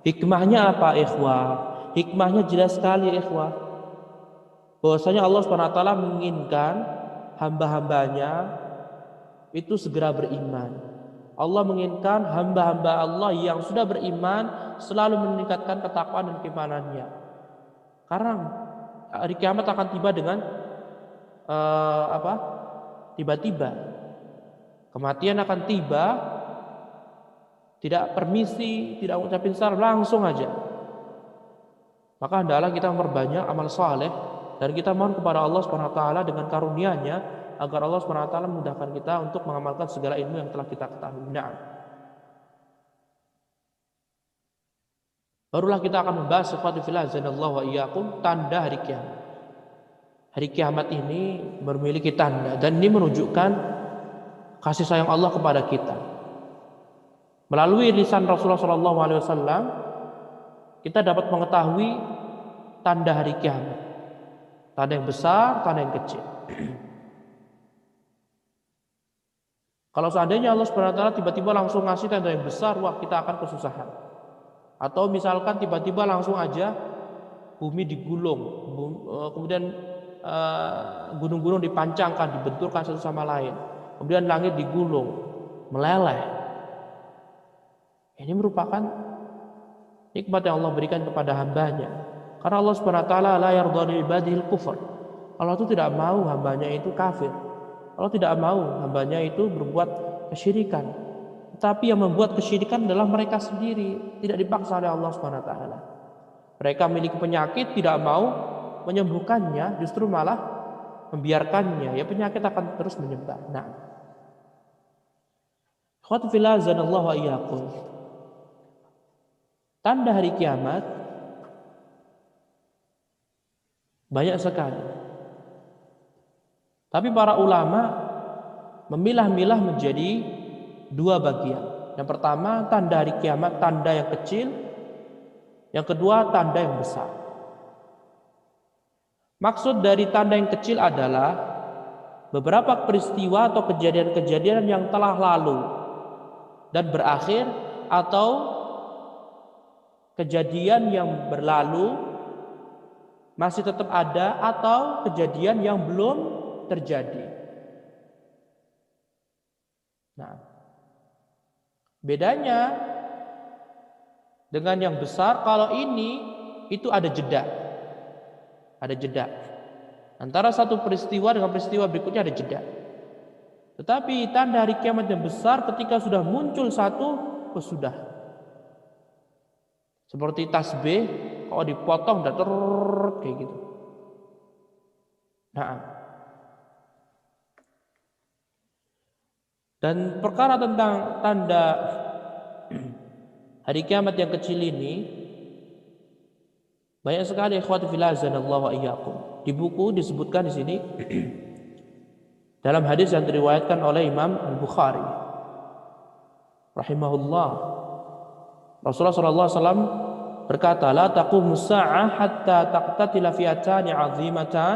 Hikmahnya apa, ikhwah? Hikmahnya jelas sekali, ikhwah. Bahwasanya Allah Subhanahu wa taala menginginkan hamba-hambanya itu segera beriman. Allah menginginkan hamba-hamba Allah yang sudah beriman selalu meningkatkan ketakwaan dan keimanannya. Karena hari kiamat akan tiba dengan tiba-tiba. Kematian akan tiba, tidak permisi, tidak ucapin salam, langsung aja. Maka hendaklah kita memperbanyak amal saleh dan kita mohon kepada Allah Subhanahu wa taala dengan karunia-Nya agar Allah Subhanahu wa taala memudahkan kita untuk mengamalkan segala ilmu yang telah kita ketahui. Nah, barulah kita akan membahas ikhwati fillah azanallahu wa iyyakum tanda hari kiamat. Hari kiamat ini memiliki tanda dan ini menunjukkan kasih sayang Allah kepada kita. Melalui lisan Rasulullah SAW kita dapat mengetahui tanda hari kiamat. Tanda yang besar, tanda yang kecil. Kalau seandainya Allah Subhanahu wa taala tiba-tiba langsung ngasih tanda yang besar, wah kita akan kesusahan. Atau misalkan tiba-tiba langsung aja bumi digulung, kemudian gunung-gunung dipancangkan, dibenturkan satu sama lain, kemudian langit digulung, meleleh. Ini merupakan nikmat yang Allah berikan kepada hambanya. Karena Allah Subhanahu wa taala la yardha li ibadihil kufr. Allah itu tidak mau hambanya itu kafir. Allah tidak mau hambanya itu berbuat kesyirikan. Tetapi yang membuat kesyirikan adalah mereka sendiri, tidak dipaksa oleh Allah Subhanahu wa taala. Mereka memiliki penyakit, tidak mau menyembuhkannya, justru malah membiarkannya. Ya, penyakit akan terus menyebar. Nah, ikhwati fillah azanallahu wa iyyakum. Tanda hari kiamat banyak sekali. Tapi para ulama memilah-milah menjadi dua bagian. Yang pertama, tanda hari kiamat, tanda yang kecil. Yang kedua, tanda yang besar. Maksud dari tanda yang kecil adalah beberapa peristiwa atau kejadian-kejadian yang telah lalu dan berakhir, atau kejadian yang berlalu masih tetap ada, atau kejadian yang belum terjadi. Nah, bedanya dengan yang besar, kalau ini itu ada jeda. Ada jeda. Antara satu peristiwa dengan peristiwa berikutnya ada jeda. Tetapi tanda hari kiamat yang besar ketika sudah muncul satu, sudah. Seperti tasbih, kalau dipotong udah kayak gitu. Nah, dan perkara tentang tanda hari kiamat yang kecil ini banyak sekali, ikhwati fillah azanallahu wa iyyakum. Di buku disebutkan di sini dalam hadis yang diriwayatkan oleh Imam Al-Bukhari rahimahullah, Rasulullah sallallahu alaihi wasallam berkata, la taqumu sa'ah hatta taqtatila fi'atan 'azimatan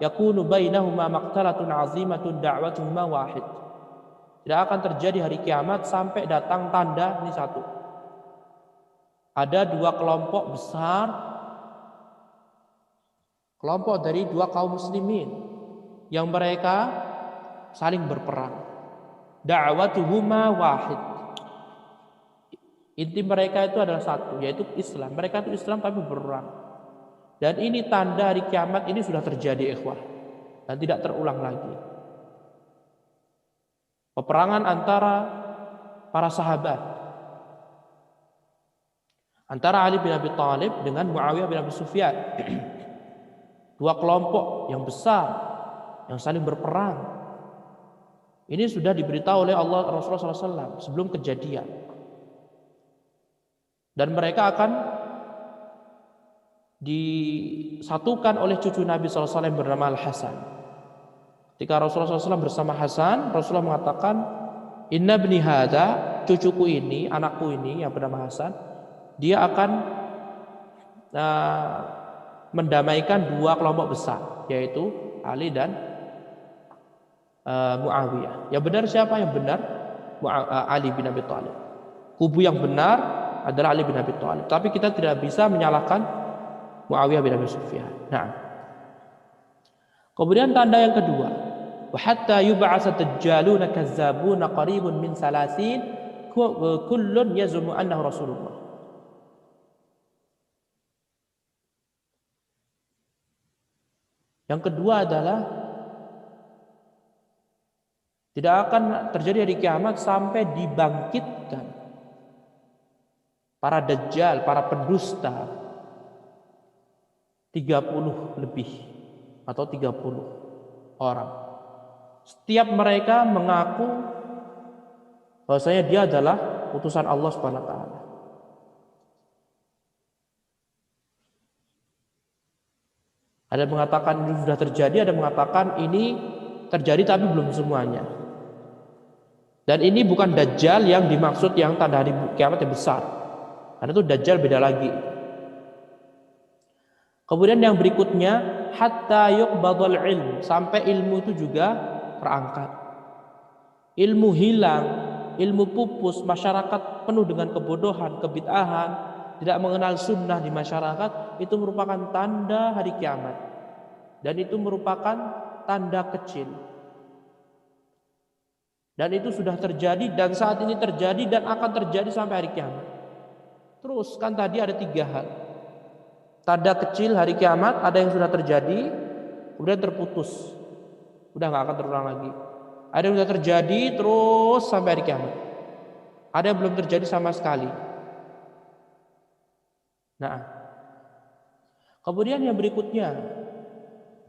yakunu bainahuma maqtalatun 'azimatun da'watuhuma wahid. Tidak akan terjadi hari kiamat sampai datang tanda ini satu. Ada dua kelompok besar, kelompok dari dua kaum muslimin yang mereka saling berperang. Da'watuhuma wahid. Inti mereka itu adalah satu, yaitu Islam. Mereka itu Islam tapi berperang. Dan ini tanda hari kiamat ini sudah terjadi, ikhwah, dan tidak terulang lagi. Peperangan antara para sahabat, antara Ali bin Abi Thalib dengan Muawiyah bin Abi Sufyan. Dua kelompok yang besar yang saling berperang. Ini sudah diberitahu oleh Allah Rasulullah SAW sebelum kejadian. Dan mereka akan disatukan oleh cucu Nabi SAW yang bernama Al-Hasan. Ketika Rasulullah SAW bersama Hasan, Rasulullah mengatakan, Inna bni hadha, cucuku ini, anakku ini yang bernama Hasan, dia akan mendamaikan dua kelompok besar, yaitu Ali dan Muawiyah. Yang benar siapa? Yang benar Ali bin Abi Thalib. Kubu yang benar adalah Ali bin Abi Thalib. Tapi kita tidak bisa menyalahkan Muawiyah bin Abi Sufyan. Nah, kemudian tanda yang kedua, wa hatta yub'atsa dajjaluna kazzabuna qaribun min salasin kullun yazumu annahu Rasulullah. Yang kedua adalah tidak akan terjadi hari kiamat sampai dibangkitkan para dajjal, para pendusta 30 lebih atau 30 orang. Setiap mereka mengaku bahwasanya dia adalah utusan Allah Subhanahu wa taala. Ada yang mengatakan ini sudah terjadi, ada yang mengatakan ini terjadi tapi belum semuanya. Dan ini bukan dajjal yang dimaksud yang tanda hari kiamat yang besar. Karena itu dajjal beda lagi. Kemudian yang berikutnya, hatta yuqbadul ilm, sampai ilmu itu juga terangkat. Ilmu hilang, ilmu pupus, masyarakat penuh dengan kebodohan, kebid'ahan, tidak mengenal sunnah di masyarakat, itu merupakan tanda hari kiamat. Dan itu merupakan tanda kecil. Dan itu sudah terjadi dan saat ini terjadi dan akan terjadi sampai hari kiamat. Terus kan tadi ada 3 hal. Tanda kecil hari kiamat, ada yang sudah terjadi, kemudian terputus. Udah gak akan terulang lagi. Ada yang sudah terjadi terus sampai hari kiamat. Ada yang belum terjadi sama sekali. Nah, kemudian yang berikutnya,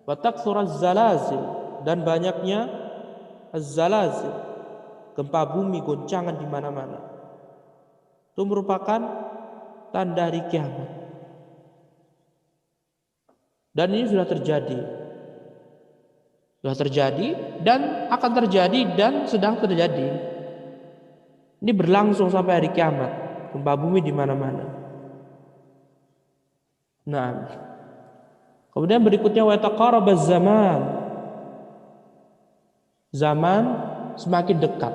wa taksuraz zalazil, dan banyaknya az-zalazil, gempa bumi, goncangan di mana-mana. Itu merupakan tanda hari kiamat. Dan ini sudah terjadi. Sudah terjadi dan akan terjadi dan sedang terjadi. Ini berlangsung sampai hari kiamat. Gempa bumi di mana-mana. Nah, kemudian berikutnya wa taqarabaz zaman. Zaman semakin dekat.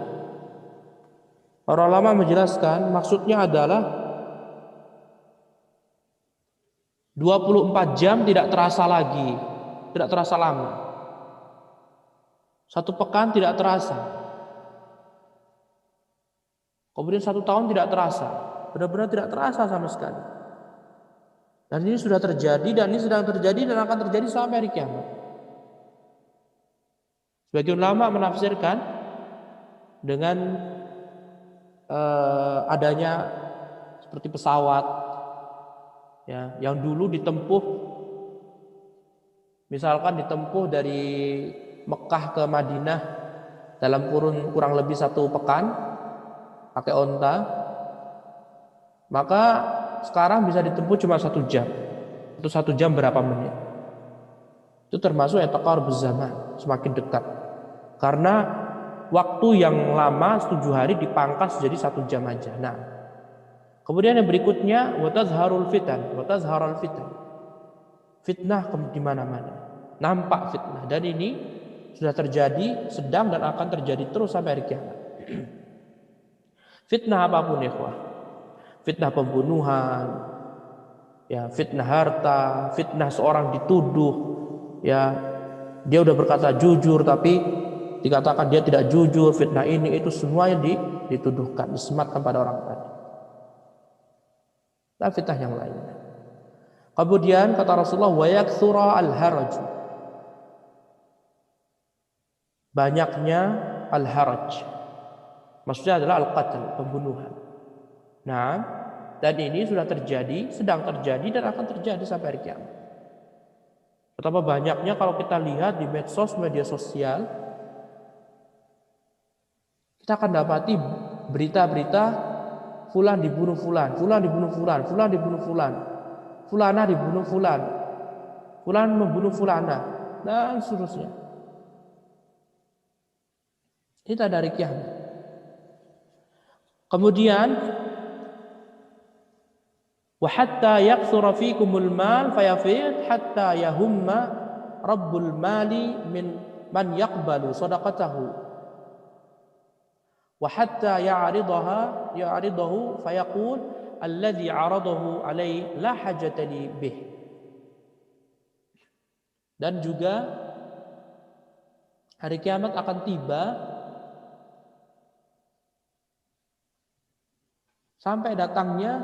Para ulama menjelaskan maksudnya adalah 24 jam tidak terasa lagi, tidak terasa lama. 1 pekan tidak terasa. Kemudian 1 tahun tidak terasa. Benar-benar tidak terasa sama sekali. Dan ini sudah terjadi dan ini sedang terjadi dan akan terjadi sampai hari kiamat. Sebagian ulama menafsirkan dengan adanya seperti pesawat ya, yang dulu ditempuh Misalkan ditempuh dari Mekah ke Madinah dalam kurang lebih 1 pekan pakai onta, maka sekarang bisa ditempuh cuma 1 jam. Itu 1 jam berapa menit? Itu termasuk taqarubuz zaman, semakin dekat. Karena waktu yang lama 7 hari dipangkas jadi 1 jam aja. Nah, kemudian yang berikutnya watazharul fitan, watazharul fitan. Fitnah di mana-mana. Nampak fitnah, dan ini sudah terjadi, sedang dan akan terjadi terus sampai hari kiamat. Fitnah apapun ya, fitnah pembunuhan, ya, fitnah harta, fitnah seorang dituduh, ya, dia udah berkata jujur tapi dikatakan dia tidak jujur, fitnah ini itu semuanya dituduhkan, disematkan pada orang tadi. Dan fitnah yang lainnya. Kemudian kata Rasulullah, wa yaktsura al-haraj. Banyaknya al-haraj. Maksudnya adalah al-qatl, pembunuhan. Nah, dan ini sudah terjadi, sedang terjadi dan akan terjadi sampai hari kiamat. Betapa banyaknya kalau kita lihat di medsos, media sosial, kita akan dapati berita-berita fulan dibunuh fulan, fulan dibunuh fulan, fulan dibunuh fulan, fulana dibunuh fulan, fulan membunuh fulana, dan seterusnya. Ini tanda hari kiamat. Kemudian wa hatta yaktsura fikumul mal fayafid hatta yahumma rabbul mali min man yaqbalu shadaqatahu wa hatta ya'ridahu fayaqul alladhi 'aradahu alaihi la hajata li bih. Dan juga hari kiamat akan tiba sampai datangnya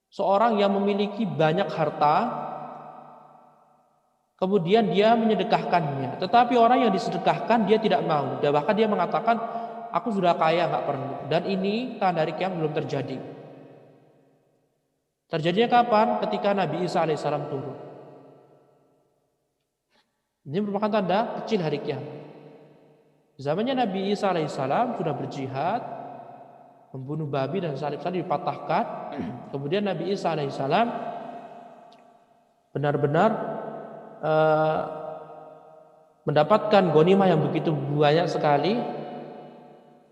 seorang yang memiliki banyak harta, kemudian dia menyedekahkannya, tetapi orang yang disedekahkan dia tidak mau, dan bahkan dia mengatakan aku sudah kaya, nggak perlu. Dan ini tanda hari kiamat belum terjadi. Terjadinya kapan? Ketika Nabi Isa alaihissalam turun. Ini merupakan tanda kecil hari kiamat. Zamannya Nabi Isa alaihissalam sudah berjihad, membunuh babi dan salib-salib dipatahkan. Kemudian Nabi Isa alaihissalam benar-benar mendapatkan ghanimah yang begitu banyak sekali,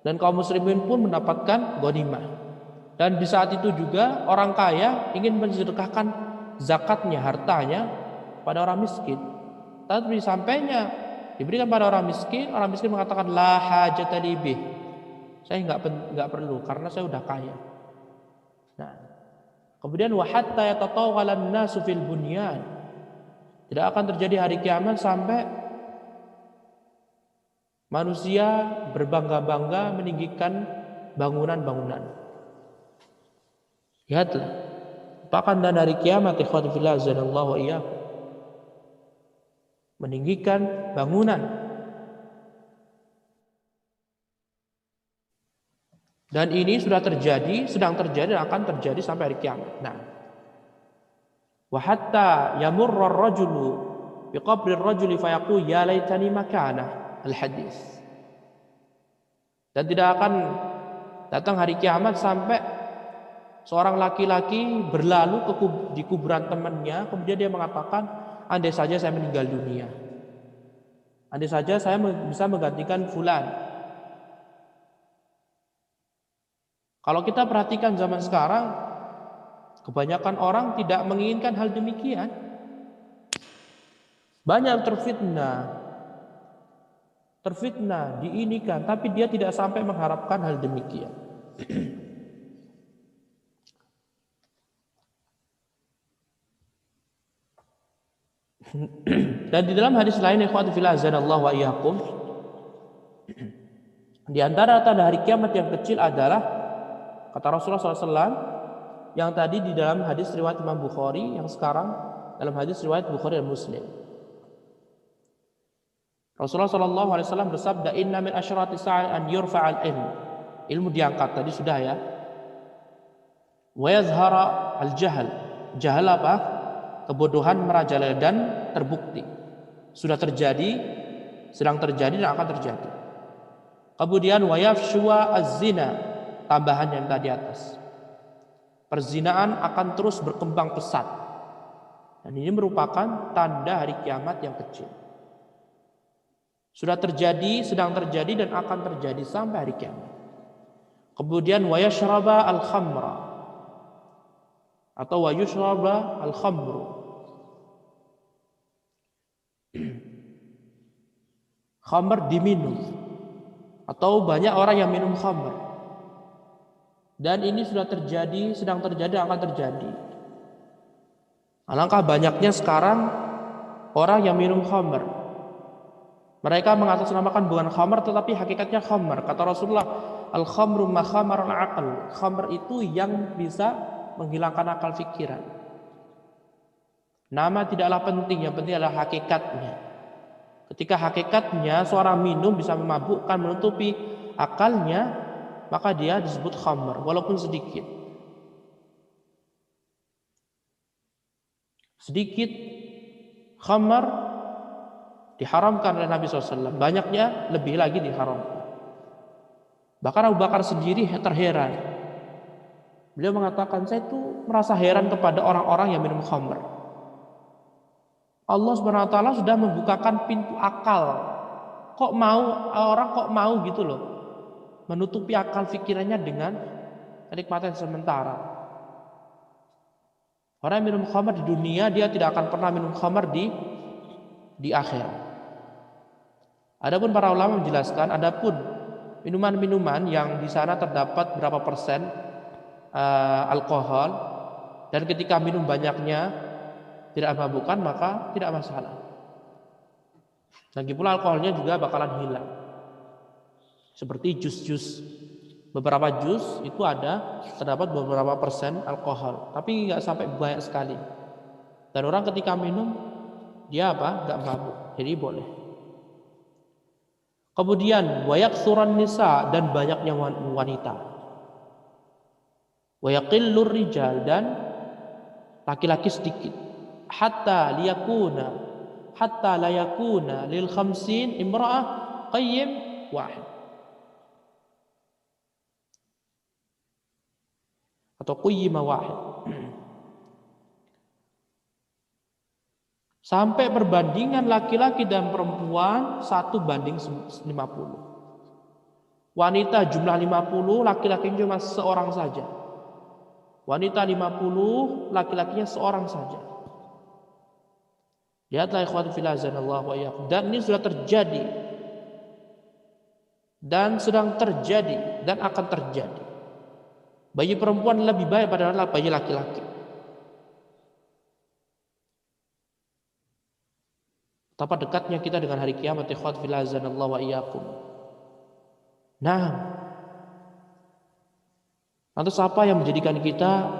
dan kaum muslimin pun mendapatkan ghanimah. Dan di saat itu juga orang kaya ingin mensedekahkan zakatnya, hartanya pada orang miskin. Tapi sampainya diberikan pada orang miskin mengatakan la hajata li bih. Saya nggak perlu karena saya udah kaya. Nah, kemudian wa hatta yatatawwalan nasu fil bunyan. Tidak akan terjadi hari kiamat sampai manusia berbangga-bangga meninggikan bangunan-bangunan. Lihatlah, apakah tanda hari kiamat ikhwati fillah azanallahu wa iyyakum. Meninggikan bangunan. Dan ini sudah terjadi, sedang terjadi, dan akan terjadi sampai hari kiamat. Nah, wa hatta yamurra ar-rajulu bi qabri ar-rajuli fayaqul ya laitani makana al-hadis. Dan tidak akan datang hari kiamat sampai seorang laki-laki berlalu di kuburan temannya, kemudian dia mengatakan, andai saja saya meninggal dunia, andai saja saya bisa menggantikan fulan. Kalau kita perhatikan zaman sekarang, kebanyakan orang tidak menginginkan hal demikian. Banyak terfitnah, diinikan, tapi dia tidak sampai mengharapkan hal demikian. Dan di dalam hadis lain, ikhwati fillah azanallahu wa iyyakum, di antara tanda hari kiamat yang kecil adalah kata Rasulullah SAW yang tadi di dalam hadis riwayat Imam Bukhari, yang sekarang dalam hadis riwayat Bukhari dan Muslim. Rasulullah SAW bersabda, inna min asyrati sa'al an yurfa'al ilmu diangkat, tadi sudah ya. Wa yazhara al-jahal. Jahal apa? kebodohan merajalela dan terbukti. Sudah terjadi, sedang terjadi dan akan terjadi. Kemudian wayafshwa az-zina, tambahan yang tadi atas. Perzinaan akan terus berkembang pesat. Dan ini merupakan tanda hari kiamat yang kecil. Sudah terjadi, sedang terjadi dan akan terjadi sampai hari kiamat. Kemudian wayashraba al-khamra atau wayushraba al-khamru. Khamr diminum atau banyak orang yang minum khamr. Dan ini sudah terjadi, sedang terjadi, akan terjadi. Alangkah banyaknya sekarang orang yang minum khamr. Mereka mengatasnamakan bukan khamr tetapi hakikatnya khamr. Kata Rasulullah, al-khamru ma khamar al-aql. Khamr itu yang bisa menghilangkan akal pikiran. Nama tidaklah penting, yang penting adalah hakikatnya. Ketika hakikatnya seorang minum bisa memabukkan, menutupi akalnya, maka dia disebut khamr walaupun sedikit. Sedikit khamr diharamkan oleh Nabi SAW. Banyaknya lebih lagi diharamkan. Bahkan Abu Bakar sendiri terheran. Beliau mengatakan, saya itu merasa heran kepada orang-orang yang minum khamr. Allah Subhanahu wa taala sudah membukakan pintu akal. Kok mau gitu loh, menutupi akal pikirannya dengan kenikmatan sementara. Orang yang minum khamr di dunia, dia tidak akan pernah minum khamr di akhirat. Adapun para ulama menjelaskan, adapun minuman-minuman yang di sana terdapat berapa persen alkohol, dan ketika minum banyaknya tidak memabukkan, maka tidak masalah. Lagi pula alkoholnya juga bakalan hilang. Seperti jus-jus, beberapa jus itu terdapat beberapa persen alkohol, tapi nggak sampai banyak sekali. Dan orang ketika minum dia nggak mabuk, jadi boleh. Kemudian wayaksuran nisa, dan banyaknya wanita. Wayaqillur rijal, dan laki-laki sedikit. Hatta la yakuna lil khamsin imra'ah qayyim wahid. Atau qayyima wahid. Sampai perbandingan laki-laki dan perempuan 1:50. Wanita jumlah 50, laki-laki cuma seorang saja. Wanita 50, laki-lakinya seorang saja. Lihatlah ikhwan fillah azanallahu wa iyyakum. Dan ini sudah terjadi, dan sedang terjadi, dan akan terjadi. Bayi perempuan lebih baik pada bayi laki-laki. Betapa dekatnya kita dengan hari kiamat, ikhwan fillah azanallahu wa iyyakum. Nah, lantas apa yang menjadikan kita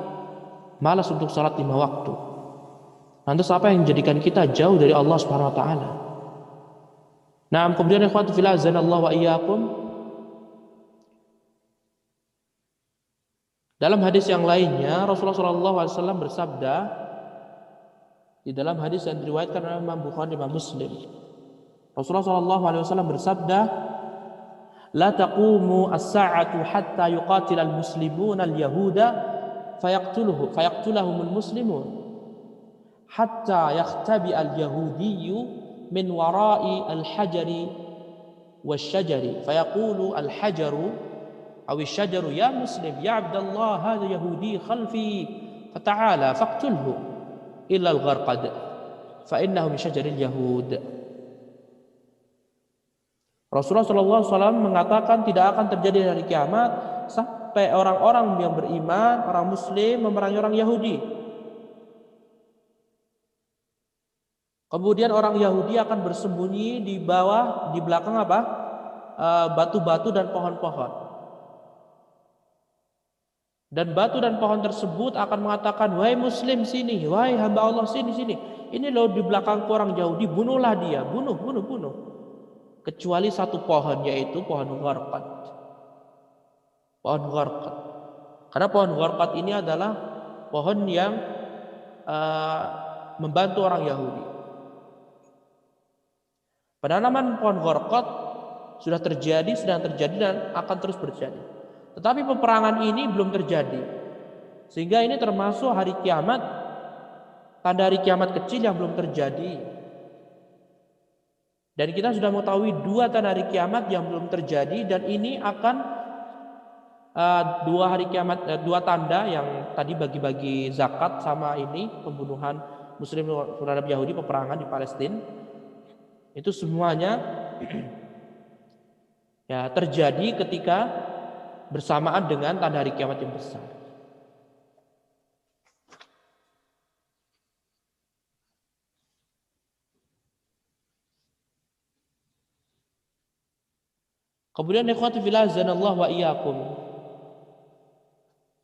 malas untuk salat 5 waktu? Lantas apa yang menjadikan kita jauh dari Allah Subhanahu wa taala? Nah, kemudian ikhwan fillah azanallahu wa iyyakum, dalam hadis yang lainnya Rasulullah SAW bersabda, di dalam hadis yang diriwayatkan oleh Imam Bukhari dan Imam Muslim, Rasulullah SAW bersabda, la taqumu as-sa'atu hatta yuqatil al-muslimuna al-yahuda fayaqtuluhum al-muslimun hatta yakhtabi al-yahudiyyu min wara'i al-hajari wash-shajari fayaqulu al-hajaru aw ash-shajaru ya muslim ya abdallah hadha yahudi khalfi fata'ala faqtulhu illa al-gharqad fa innahu min syajaril yahud. Rasulullah SAW mengatakan tidak akan terjadi hari kiamat sampai orang-orang yang beriman, orang muslim memerangi orang Yahudi. Kemudian orang Yahudi akan bersembunyi di belakang batu-batu dan pohon-pohon. Dan batu dan pohon tersebut akan mengatakan, wahai muslim sini, wahai hamba Allah sini. Ini loh di belakang orang Yahudi, bunuhlah dia, bunuh. Kecuali satu pohon, yaitu pohon gharqad. Pohon gharqad. Karena pohon gharqad ini adalah pohon yang membantu orang Yahudi. Penanaman pohon gorkot sudah terjadi, sedang terjadi dan akan terus terjadi. Tetapi peperangan ini belum terjadi. Sehingga ini termasuk hari kiamat, tanda hari kiamat kecil yang belum terjadi. Dan kita sudah mengetahui dua tanda hari kiamat yang belum terjadi, dan ini akan dua tanda yang tadi bagi-bagi zakat sama ini pembunuhan Muslim terhadap Yahudi, peperangan di Palestina, itu semuanya ya terjadi ketika bersamaan dengan tanda hari kiamat yang besar. Kemudian ikhwati fillah azanallahu wa iyyakum,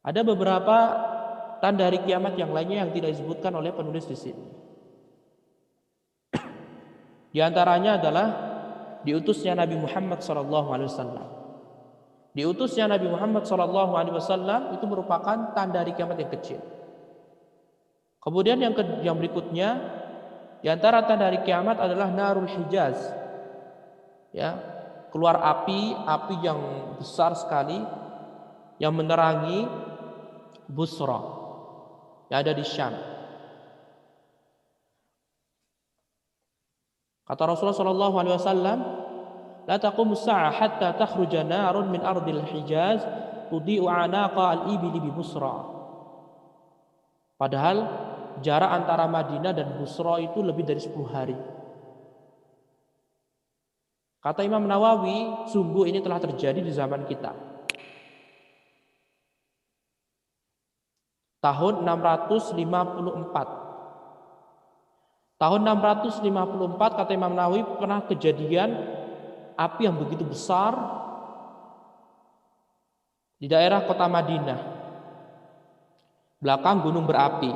ada beberapa tanda hari kiamat yang lainnya yang tidak disebutkan oleh penulis di sini. Di antaranya adalah diutusnya Nabi Muhammad SAW. Diutusnya Nabi Muhammad SAW itu merupakan tanda hari kiamat yang kecil. Kemudian yang berikutnya, di antara tanda hari kiamat adalah Narul Hijaz. Ya, keluar api yang besar sekali yang menerangi Busra yang ada di Syam. Kata Rasulullah SAW, la taqumu as-sa'ah hatta takhruja narun min ardil Hijaz tudi'u anaqa al-ibli bi Busra. Padahal jarak antara Madinah dan Busra itu lebih dari 10 hari. Kata Imam Nawawi, sungguh ini telah terjadi di zaman kita. Tahun 654. Tahun 654 kata Imam Nawawi pernah kejadian api yang begitu besar di daerah kota Madinah, belakang gunung berapi.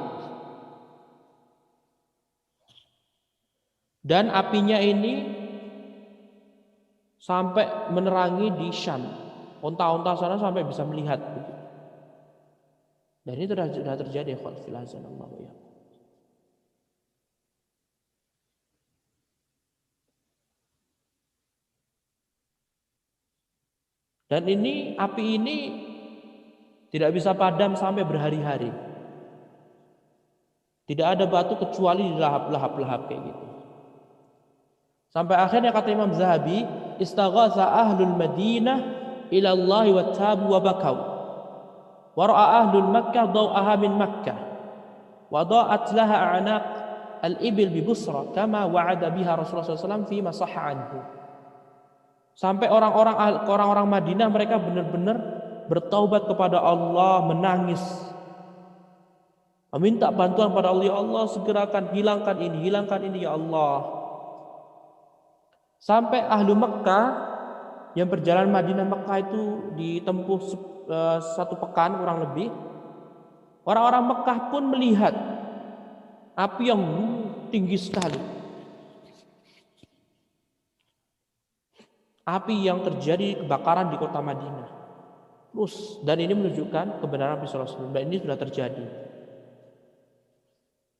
Dan apinya ini sampai menerangi di Syam. Onta-onta sana sampai bisa melihat. Dan ini sudah terjadi. Dan ini api ini tidak bisa padam sampai berhari-hari. Tidak ada batu kecuali dilahap-lahap kayak gitu. Sampai akhirnya kata Imam Zahabi, istaghatha ahlul Madinah ila Allah wa tabu wa bakau. Wa ra'a ahlul Makkah daw'aha min Makkah. Wa da'at laha a'naq al-ibil bi Busra kama wa'ada biha Rasulullah SAW fi ma sahha anhu. Sampai orang-orang Madinah mereka benar-benar bertaubat kepada Allah, menangis, meminta bantuan pada Allah, ya Allah segerakan hilangkan ini ya Allah. Sampai ahlu Mekah yang perjalanan Madinah Mekah itu ditempuh 1 pekan kurang lebih. Orang-orang Mekah pun melihat api yang tinggi sekali. Api yang terjadi kebakaran di kota Madinah. Terus dan ini menunjukkan kebenaran Nabi sallallahu alaihi wasallam, dan ini sudah terjadi.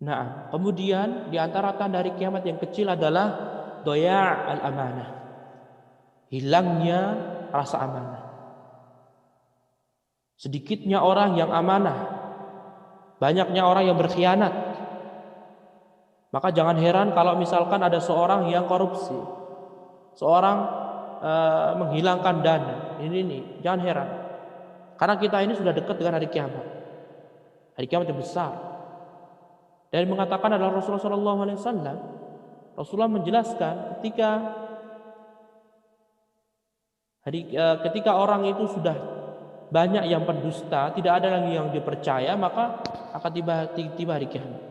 Nah, kemudian di antara tanda hari kiamat yang kecil adalah doya' al-amanah. Hilangnya rasa amanah. Sedikitnya orang yang amanah, banyaknya orang yang berkhianat. Maka jangan heran kalau misalkan ada seorang yang korupsi, seorang menghilangkan dana, ini jangan heran, karena kita ini sudah dekat dengan hari kiamat yang besar. Dan mengatakan adalah Rasulullah SAW. Rasulullah menjelaskan ketika orang itu sudah banyak yang pendusta, tidak ada lagi yang dipercaya, maka akan tiba hari kiamat.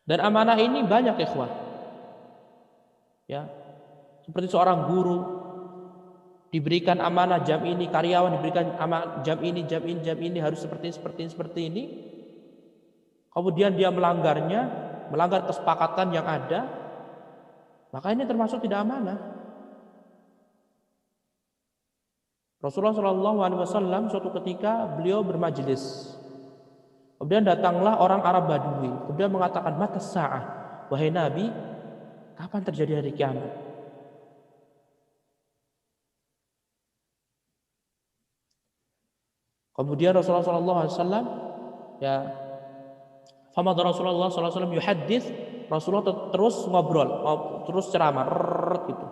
Dan amanah ini banyak ikhwah. Ya. Seperti seorang guru diberikan amanah jam ini, karyawan diberikan amanah jam ini harus seperti ini. Kemudian dia melanggar kesepakatan yang ada, maka ini termasuk tidak amanah. Rasulullah SAW suatu ketika beliau bermajelis Kemudian datanglah orang Arab Badui, kemudian mengatakan, mata sa'ah, wahai Nabi, kapan terjadi hari kiamat? Kemudian Rasulullah SAW, ya, famad Rasulullah SAW yuhaddits, Rasulullah terus ngobrol, terus ceramah, gitu.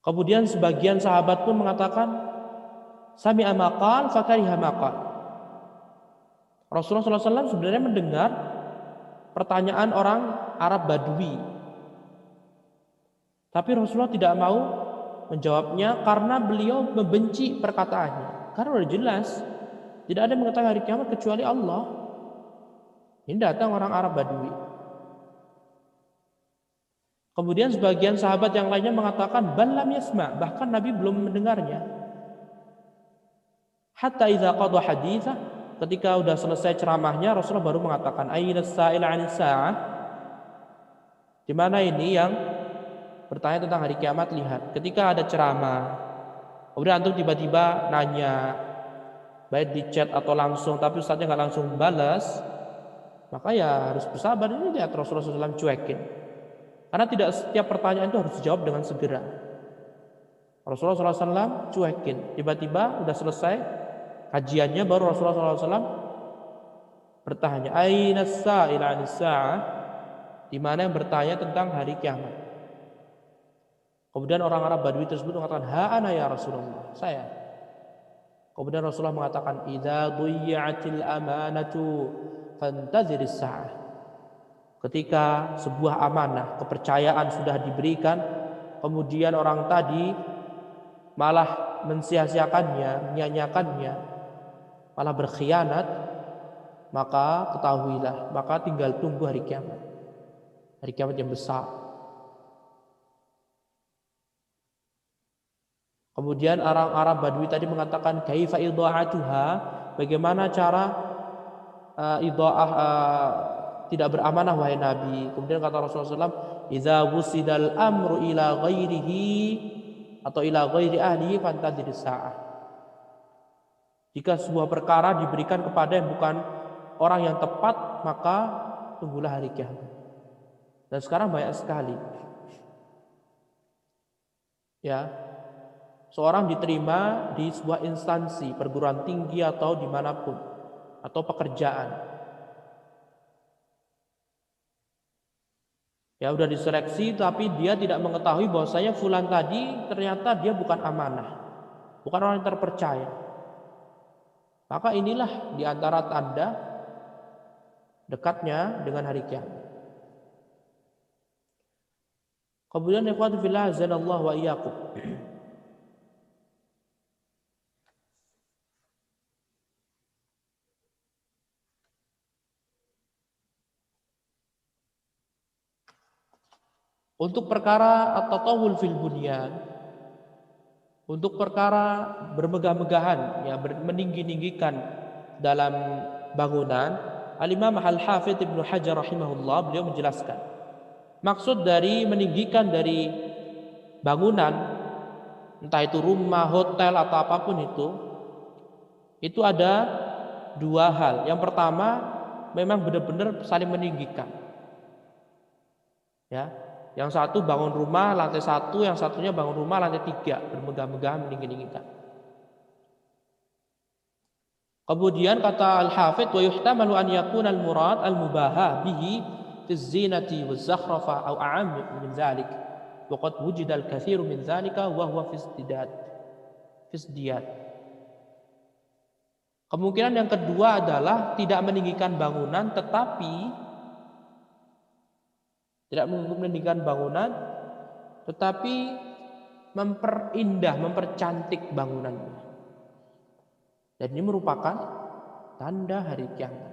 Kemudian sebagian sahabat pun mengatakan, sami'a maqal fakariha maqal. Rasulullah SAW sebenarnya mendengar pertanyaan orang Arab Badui, tapi Rasulullah tidak mau menjawabnya karena beliau membenci perkataannya. Karena sudah jelas tidak ada yang mengetahui hari kiamat kecuali Allah. Ini datang orang Arab Badui. Kemudian sebagian sahabat yang lainnya mengatakan balam yasma, bahkan Nabi belum mendengarnya. Hatta idza qada haditsah, ketika sudah selesai ceramahnya Rasulullah baru mengatakan ayna sa'il 'anis sa'ah. Di mana ini yang bertanya tentang hari kiamat? Lihat, ketika ada ceramah, kemudian antum tiba-tiba nanya, baik di chat atau langsung, tapi ustadznya nggak langsung balas, maka ya harus bersabar. Ini lihat Rasulullah SAW cuekin, karena tidak setiap pertanyaan itu harus dijawab dengan segera. Rasulullah SAW cuekin, tiba-tiba udah selesai kajiannya baru Rasulullah SAW bertanya aina sa'il 'anis sa'ah, di mana yang bertanya tentang hari kiamat. Kemudian orang Arab Badui tersebut mengatakan, ha ana ya Rasulullah, saya. Kemudian Rasulullah mengatakan, idza dhuyyatil amanatu fantaziris sa'ah. Ketika sebuah amanah, kepercayaan sudah diberikan, kemudian orang tadi malah mensia-siakannya, menyanyiakannya, malah berkhianat, maka ketahuilah, maka tinggal tunggu hari kiamat. Hari kiamat yang besar. Kemudian orang Arab Badui tadi mengatakan kaifa idha'atuha, bagaimana cara tidak beramanah wahai Nabi. Kemudian kata Rasulullah SAW, idza wusidal amru ila ghairihi atau ila ghairi ahlihi fantadhiris sa'ah. Jika sebuah perkara diberikan kepada yang bukan orang yang tepat, maka tunggulah hari kiamat. Dan sekarang banyak sekali, ya, seorang diterima di sebuah instansi perguruan tinggi atau dimanapun, atau pekerjaan, ya udah diseleksi, tapi dia tidak mengetahui bahwasanya fulan tadi ternyata dia bukan amanah, bukan orang yang terpercaya. Maka inilah diantara tanda dekatnya dengan hari kiamat. Kemudian ikhwatu fillah azanallahu wa iyyakum, untuk perkara at-tatawul fil bunyan, untuk perkara bermegah-megahan, ya, meninggi-ninggikan dalam bangunan, Al-Imam Al-Hafidz Ibnu Hajar rahimahullah beliau menjelaskan, maksud dari meninggikan dari bangunan, entah itu rumah, hotel atau apapun itu ada dua hal. Yang pertama, memang benar-benar saling meninggikan, ya. Yang satu bangun rumah lantai 1, yang satunya bangun rumah lantai 3, bermegah-megahan, meninggi-ninggikan. Kemudian kata Al-Hafidz, wa yuhtamalu an yakuna al-murad al-mubahah bihi fi zinati wa zakhrafa aw a'am min dzalik. Wa qad wujida al-katsiru min dzalika wa huwa fi isdiyad. Kemungkinan yang kedua adalah tidak meninggikan bangunan, tetapi memperindah, mempercantik bangunannya. Dan ini merupakan tanda hari kiamat.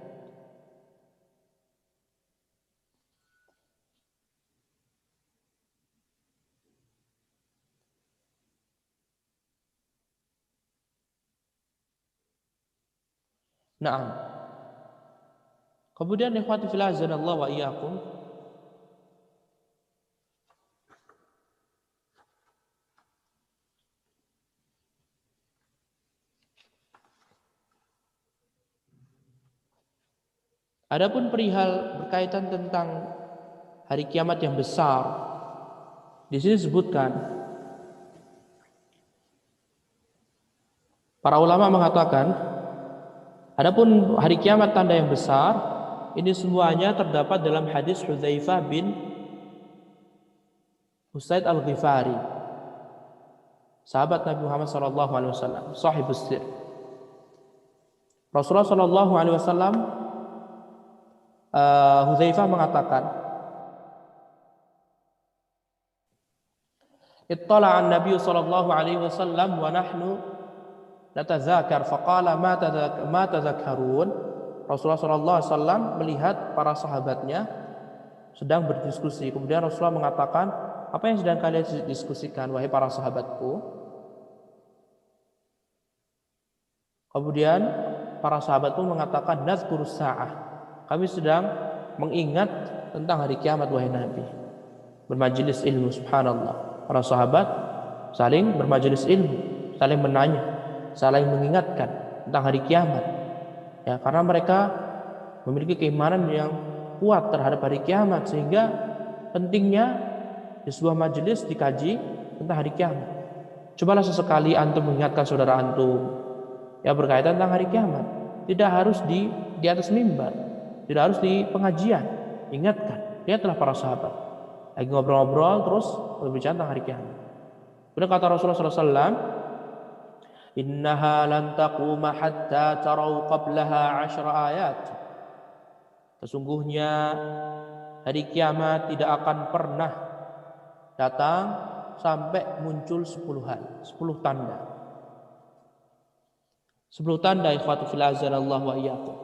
Nah, kemudian ikhwati fillah azanallahu wa iyyakum, Adapun perihal berkaitan tentang hari kiamat yang besar, di sini disebutkan para ulama mengatakan, adapun hari kiamat tanda yang besar, ini semuanya terdapat dalam hadis Hudzaifah bin Usaid Al-Ghifari, sahabat Nabi Muhammad SAW, sahibus sir. Rasulullah SAW, Hudzaifah mengatakan, ittala'a an-nabiy sallallahu alaihi wasallam wa nahnu natadzakar faqala ma tadzakkarun. Rasulullah sallallahu alaihi wasallam melihat para sahabatnya sedang berdiskusi. Kemudian Rasulullah mengatakan, apa yang sedang kalian diskusikan wahai para sahabatku? Kemudian para sahabat pun mengatakan, nazkurus sa'ah, kami sedang mengingat tentang hari kiamat wahai Nabi. Bermajelis ilmu, subhanallah. Para sahabat saling bermajelis ilmu, saling menanya, saling mengingatkan tentang hari kiamat. Ya, karena mereka memiliki keimanan yang kuat terhadap hari kiamat, sehingga pentingnya di sebuah majelis dikaji tentang hari kiamat. Cobalah sesekali antum mengingatkan saudara antum yang berkaitan tentang hari kiamat. Tidak harus di atas mimbar, tidak harus di pengajian. Ingatkan, lihatlah para sahabat lagi ngobrol-ngobrol terus berbicara tentang hari kiamat. Kemudian kata Rasulullah SAW, innaha lan taquma hatta tarau qablaha 10 ayat. Sesungguhnya hari kiamat tidak akan pernah datang sampai muncul 10 hal, 10 tanda. 10 tanda, ikhwatu fil azanallahu wa iyyakum.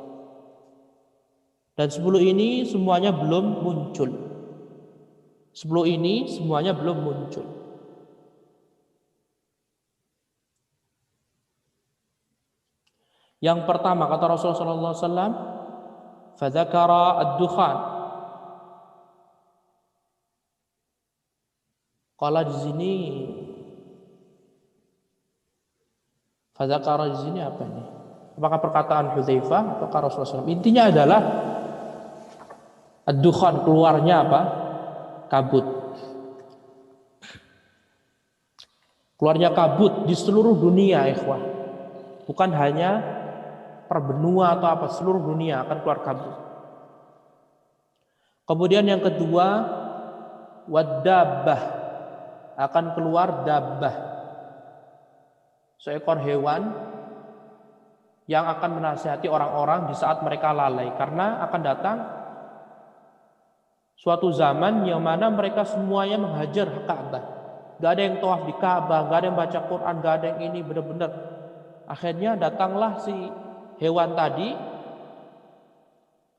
Dan 10 ini semuanya belum muncul. 10 ini semuanya belum muncul. Yang pertama kata Rasulullah sallallahu alaihi wasallam, fadzakara ad-dukhan. Kalau di sini fadzakara di sini apa ini? Apakah perkataan Hudzaifah atau Rasulullah SAW? Intinya adalah ad-dukhan, keluarnya apa? Kabut. Keluarnya kabut di seluruh dunia, ikhwah. Bukan hanya per benua atau apa, seluruh dunia akan keluar kabut. Kemudian yang kedua, wad-dabbah, akan keluar dabbah, seekor hewan yang akan menasihati orang-orang di saat mereka lalai, karena akan datang suatu zaman yang mana mereka semuanya menghajar Ka'bah. Gak ada yang tawaf di Ka'bah, gak ada yang baca Quran, gak ada yang ini, benar-benar. Akhirnya datanglah si hewan tadi,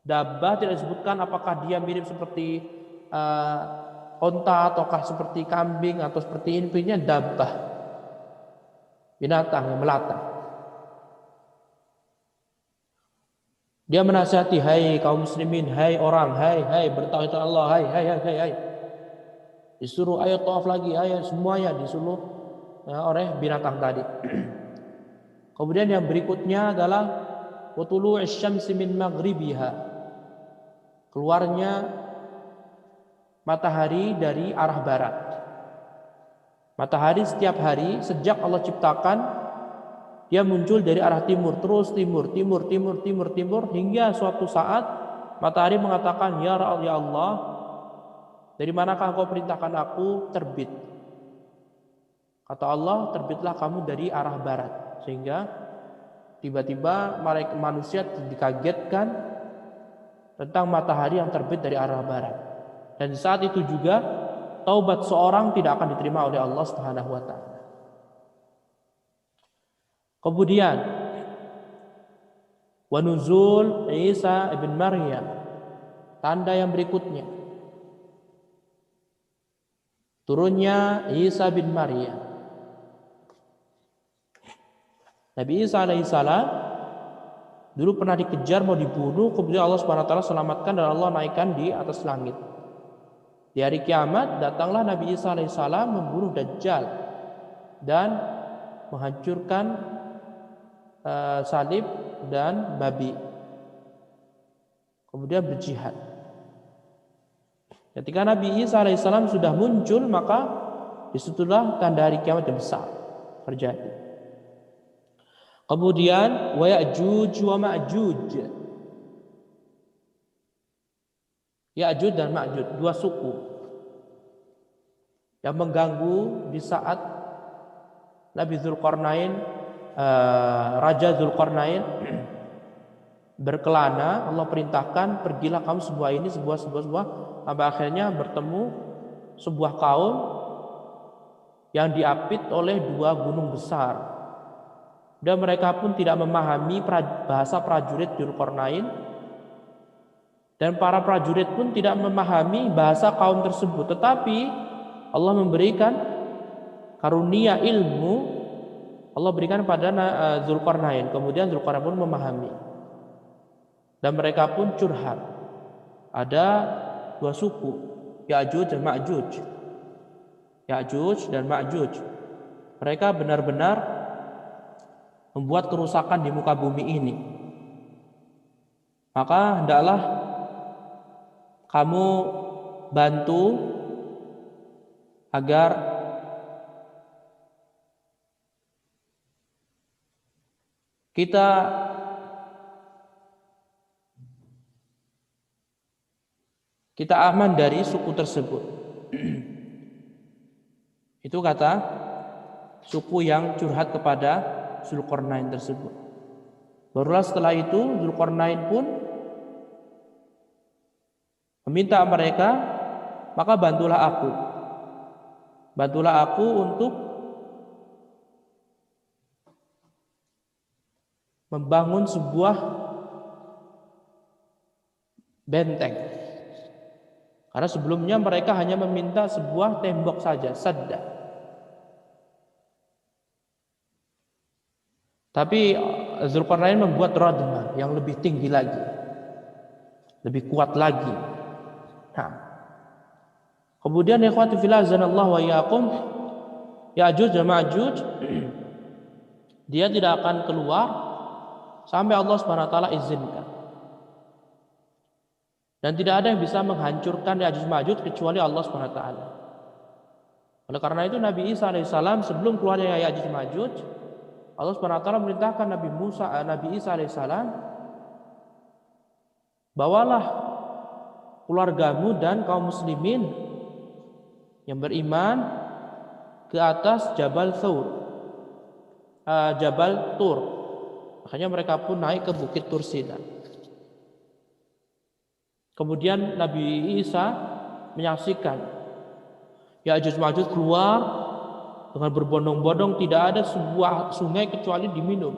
dabbah, tidak disebutkan apakah dia mirip seperti onta ataukah seperti kambing atau seperti ini, intinya dabbah, binatang yang melata. Dia menasihati, hai kaum muslimin, hai orang, hai bertauhid Allah, hai. Disuruh ayo tawaf lagi, ayo semuanya disuruh oleh binatang tadi. Kemudian yang berikutnya adalah watulu'is syamsi min maghribiha, keluarnya matahari dari arah barat. Matahari setiap hari sejak Allah ciptakan, dia muncul dari arah timur, terus timur, hingga suatu saat matahari mengatakan, ya Allah, dari manakah kau perintahkan aku terbit? Kata Allah, terbitlah kamu dari arah barat. Sehingga tiba-tiba manusia dikagetkan tentang matahari yang terbit dari arah barat. Dan di saat itu juga taubat seorang tidak akan diterima oleh Allah Subhanahu wa taala. Kemudian wa nuzul Isa ibn Maryam, tanda yang berikutnya, turunnya Isa bin Maryam. Nabi Isa alaihissalam dulu pernah dikejar, mau dibunuh, kemudian Allah Subhanahu wa taala selamatkan dan Allah naikkan di atas langit. Di hari kiamat datanglah Nabi Isa alaihissalam membunuh Dajjal dan menghancurkan salib dan babi. kemudian berjihad. Ketika Nabi Isa alaihissalam sudah muncul, maka disitulah tanda hari kiamat yang besar terjadi. Kemudian wa Ya'juj wa Ma'juj. Ya'juj dan Ma'juj, dua suku yang mengganggu di saat Nabi Dzulqarnain, Raja Dzulqarnain berkelana. Allah perintahkan, pergilah kamu sebuah, sampai akhirnya bertemu sebuah kaum yang diapit oleh dua gunung besar, dan mereka pun tidak memahami bahasa prajurit Dzulqarnain, dan para prajurit pun tidak memahami bahasa kaum tersebut. Tetapi Allah memberikan karunia ilmu, Allah berikan pada Dzulqarnain, kemudian Dzulqarnain pun memahami, dan mereka pun curhat. Ada dua suku, Ya'juj dan Ma'juj. Ya'juj dan Ma'juj, mereka benar-benar membuat kerusakan di muka bumi ini. Maka hendaklah kamu bantu agar kita aman dari suku tersebut. Itu kata suku yang curhat kepada Dzulqarnain tersebut. Barulah setelah itu Dzulqarnain pun meminta mereka, maka bantulah aku untuk membangun sebuah benteng. Karena sebelumnya mereka hanya meminta sebuah tembok saja, sadda. Tapi Dzulqarnain membuat radma yang lebih tinggi lagi, lebih kuat lagi. Nah, kemudian ikhwati fillah azanallahu wa iyyakum, Ya'juj dan Ma'juj dia tidak akan keluar sampai Allah Subhanahu wa taala izinkan. Dan tidak ada yang bisa menghancurkan Ya'juj Ma'juj kecuali Allah Subhanahu wa taala. Oleh karena itu Nabi Isa alaihissalam sebelum keluarnya Ya'juj Ma'juj, Allah Subhanahu wa taala memerintahkan Nabi Isa alaihissalam, bawalah keluargamu dan kaum muslimin yang beriman ke atas Jabal Tur. Makanya mereka pun naik ke Bukit Tursina. Kemudian Nabi Isa menyaksikan Ya'juj Ma'juj keluar dengan berbondong-bondong, tidak ada sebuah sungai kecuali diminum.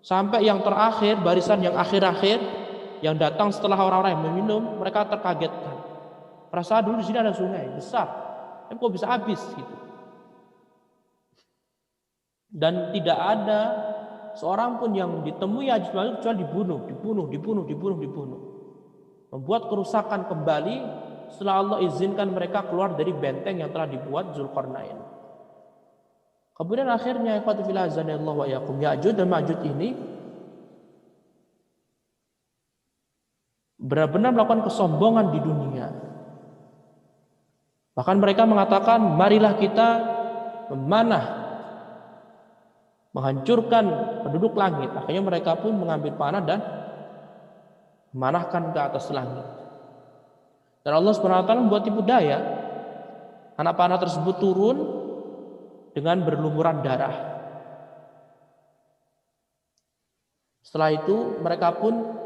Sampai yang terakhir, barisan yang akhir-akhir yang datang setelah orang-orang yang meminum, mereka terkagetkan. Perasaan dulu di sini ada sungai besar, tapi kok bisa habis gitu. Dan tidak ada seorang pun yang ditemui Ya'juj Ma'juj kecuali dibunuh. Membuat kerusakan kembali setelah Allah izinkan mereka keluar dari benteng yang telah dibuat Dzulqarnain. Kemudian akhirnya ikhwati fillah azanallahu wa iyyakum, Ya'juj dan Ma'juj ini benar-benar melakukan kesombongan di dunia. Bahkan mereka mengatakan, marilah kita memanah, menghancurkan penduduk langit. Akhirnya mereka pun mengambil panah dan memanahkan ke atas langit. Dan Allah Subhanahu wa taala membuat tipu daya. Anak panah tersebut turun dengan berlumuran darah. Setelah itu mereka pun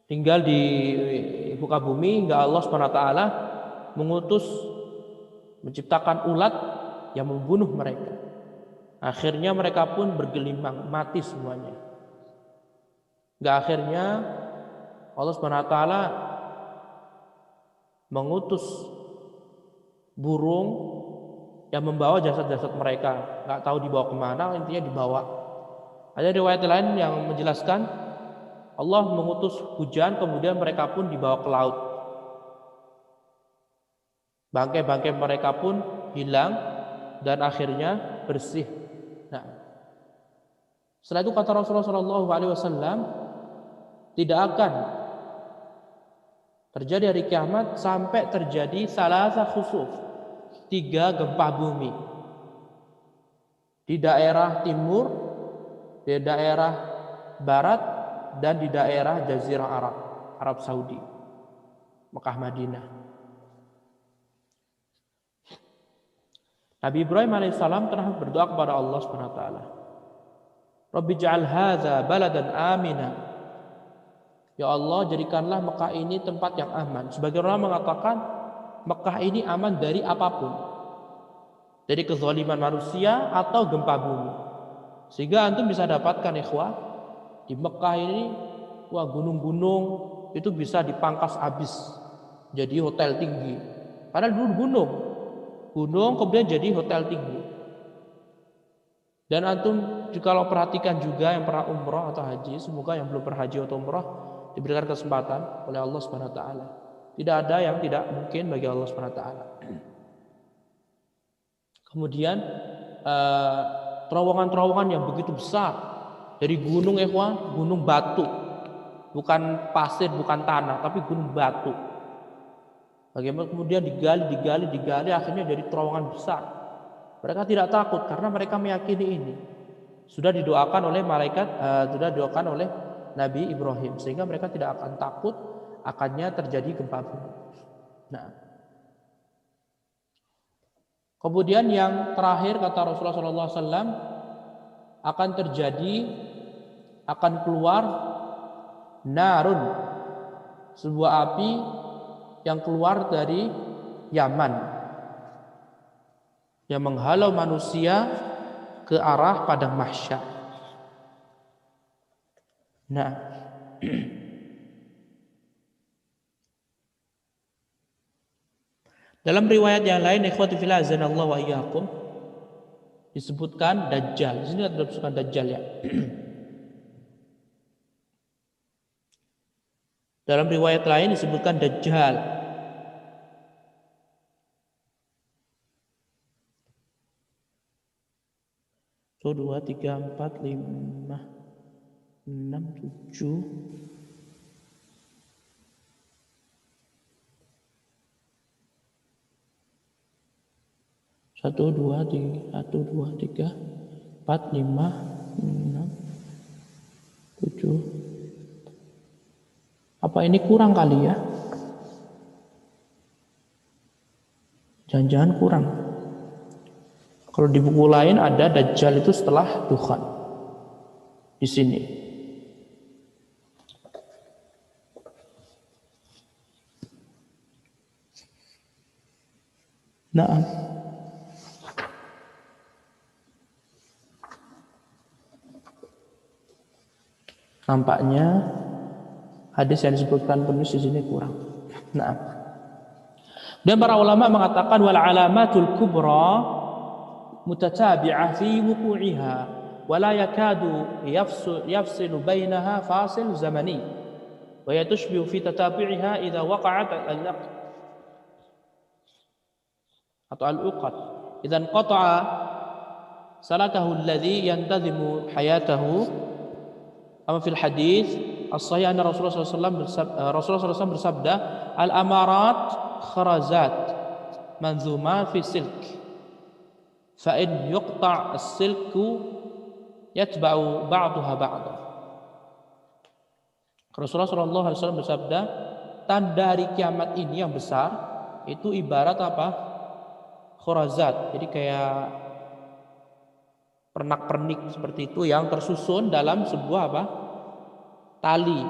tinggal di muka bumi hingga Allah Subhanahu wa taala mengutus menciptakan ulat yang membunuh mereka. Akhirnya mereka pun bergelimang, mati semuanya. Hingga akhirnya Allah Subhanahu wa taala mengutus burung yang membawa jasad-jasad mereka, nggak tahu dibawa kemana, intinya dibawa. Ada riwayat lain yang menjelaskan Allah mengutus hujan, kemudian mereka pun dibawa ke laut. Bangkai-bangkai mereka pun hilang dan akhirnya bersih. Nah, setelah itu kata Rasulullah SAW, tidak akan terjadi hari kiamat sampai terjadi salasa khusuf, 3 gempa bumi di daerah timur, di daerah barat, dan di daerah Jazirah Arab, Arab Saudi, Mekah, Madinah. Nabi Ibrahim alaihissalam telah berdoa kepada Allah Subhanahu wa taala, Rabbi ja'al hadza baladan amina. Ya Allah, jadikanlah Mekah ini tempat yang aman. Sebagian orang mengatakan Mekah ini aman dari apapun, dari kezaliman manusia atau gempa bumi. Sehingga antum bisa dapatkan ikhwah, di Mekah ini gunung-gunung itu bisa dipangkas habis jadi hotel tinggi. Padahal dulu gunung kemudian jadi hotel tinggi. Dan antum kalau perhatikan juga yang pernah umrah atau haji, semoga yang belum pernah haji atau umrah diberikan kesempatan oleh Allah Subhanahu wa taala. Tidak ada yang tidak mungkin bagi Allah Subhanahu wa taala. Kemudian terowongan-terowongan yang begitu besar dari gunung, gunung batu, bukan pasir, bukan tanah, tapi gunung batu. Bagaimana kemudian digali, akhirnya jadi terowongan besar. Mereka tidak takut karena mereka meyakini ini sudah didoakan oleh malaikat, sudah didoakan oleh Nabi Ibrahim, sehingga mereka tidak akan takut akannya terjadi gempa bumi. Nah, kemudian yang terakhir kata Rasulullah SAW, akan keluar narun, sebuah api yang keluar dari Yaman yang menghalau manusia ke arah padang mahsyar. Nah, dalam riwayat yang lain, ikhwati fillah azanallahu wa iyyakum, disebutkan Dajjal. Di sini ada disebutkan Dajjal ya. Dalam riwayat lain disebutkan Dajjal. 1, 2, 3, 4, 5, 6, 7. Satu, dua, tiga, 4, 5, 6, 7. Apa ini kurang kali ya? Jangan-jangan kurang. Kalau di buku lain ada Dajjal itu setelah Dukhan. Di sini. Nah, nampaknya hadis yang disebutkan penulis di sini kurang. Nah, dan para ulama mengatakan wal alamatul kubra mutatabi'ah fi wuqu'iha wa la yakadu yafsilu bainaha fasil zamani wa yatushbihu fi tatabi'iha idza waqa'at al-aqd atau al-uqad idzan qata'a salatahu alladhi yantazimu hayatahu. Amma fil hadis as-sahih anna Rasulullah SAW bersabda al-amarat kharazat manzuma fi silk fa in yuqta' as-silku yatba'u ba'daha ba'da. Rasulullah SAW bersabda, tanda hari kiamat ini yang besar itu ibarat apa? Kharazat. Jadi kayak pernak-pernik seperti itu yang tersusun dalam sebuah apa? Tali.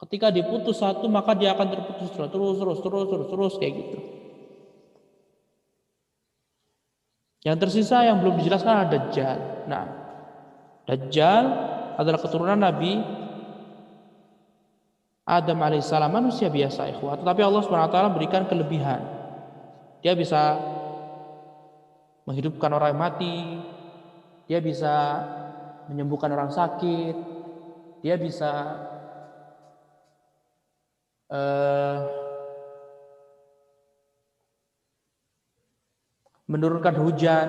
Ketika diputus satu maka dia akan terputus terus kayak gitu. Yang tersisa yang belum dijelaskan ada Dajjal. Nah, Dajjal adalah keturunan Nabi Adam alaihissalam, manusia biasa ikhwah. Tetapi Allah SWT berikan kelebihan. Dia bisa menghidupkan orang yang mati, dia bisa menyembuhkan orang sakit, dia bisa menurunkan hujan,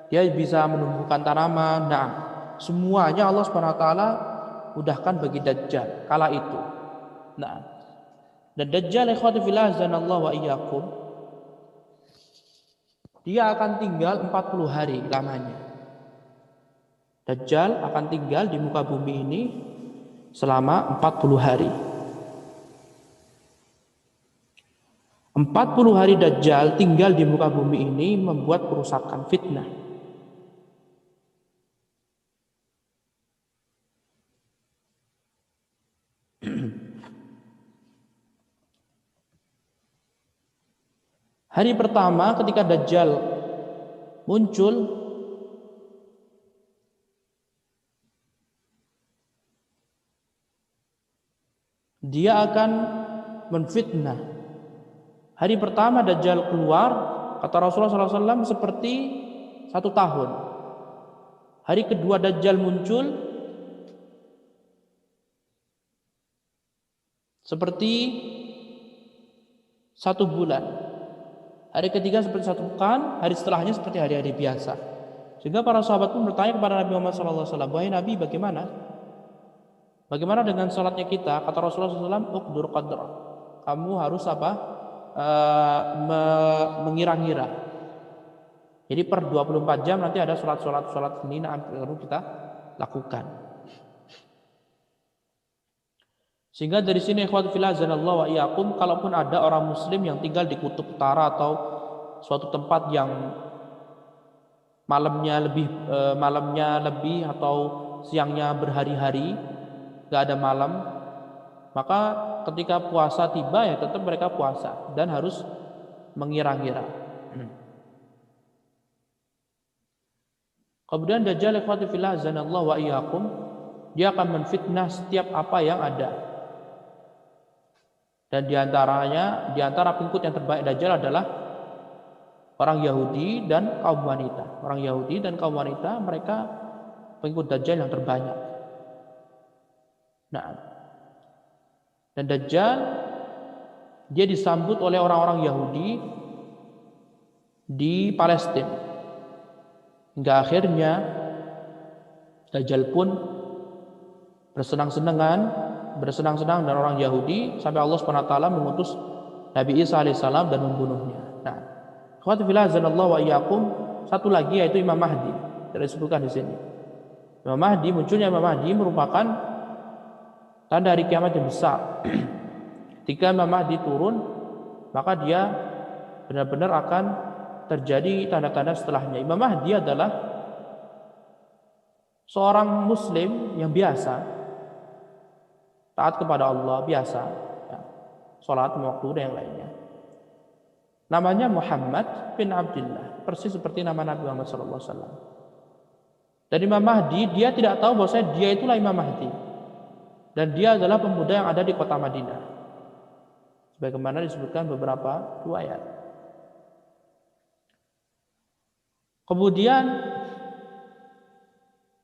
dia bisa menumbuhkan tanaman. Nah, semuanya Allah Subhanahu wa taala mudahkan bagi Dajjal kala itu. Nah, dan Dajjal ikhwati fillah azanallahu wa iyyakum, dia akan tinggal 40 hari lamanya. Dajjal akan tinggal di muka bumi ini selama 40 hari. 40 hari Dajjal tinggal di muka bumi ini membuat kerusakan, fitnah. Hari pertama ketika Dajjal muncul, dia akan menfitnah. Hari pertama Dajjal keluar, kata Rasulullah SAW, seperti 1 tahun. Hari kedua Dajjal muncul seperti 1 bulan. Hari ketiga seperti 1 pekan. Hari setelahnya seperti hari-hari biasa. Sehingga para sahabat pun bertanya kepada Nabi Muhammad SAW, wahai Nabi, bagaimana? Bagaimana dengan sholatnya kita? Kata Rasulullah SAW, uqdur qadra. Kamu harus apa? Mengira-ngira. Jadi per 24 jam nanti ada sholat ini baru kita lakukan. Sehingga dari sini ikhwati fillah azanallahu wa iyyakum, kalaupun ada orang muslim yang tinggal di kutub utara atau suatu tempat yang malamnya lebih atau siangnya berhari-hari, gak ada malam, maka ketika puasa tiba ya tetap mereka puasa dan harus mengira-ngira. Kemudian Dajjal ikhwati fillah azanallahu wa iyyakum, dia akan menfitnah setiap apa yang ada. Dan di antara pengikut yang terbaik Dajjal adalah orang Yahudi dan kaum wanita. Orang Yahudi dan kaum wanita, mereka pengikut Dajjal yang terbanyak. Nah, dan Dajjal dia disambut oleh orang-orang Yahudi di Palestina. Hingga akhirnya Dajjal pun bersenang-senang dengan orang Yahudi sampai Allah SWT mengutus Nabi Isa alaihissalam dan membunuhnya. Nah, ikhwati fillah azanallahu wa iyyakum, satu lagi yaitu Imam Mahdi. Tidak disebutkan di sini. Munculnya Imam Mahdi merupakan tanda hari kiamat yang besar. Ketika Imam Mahdi turun, maka dia benar-benar akan terjadi tanda-tanda setelahnya. Imam Mahdi adalah seorang muslim yang biasa, taat kepada Allah biasa, ya, sholat waktu dan yang lainnya. Namanya Muhammad bin Abdullah, persis seperti nama Nabi Muhammad SAW. Dan Imam Mahdi, dia tidak tahu bahwa dia itulah Imam Mahdi. Dan dia adalah pemuda yang ada di kota Madinah, sebagaimana disebutkan beberapa riwayat. Kemudian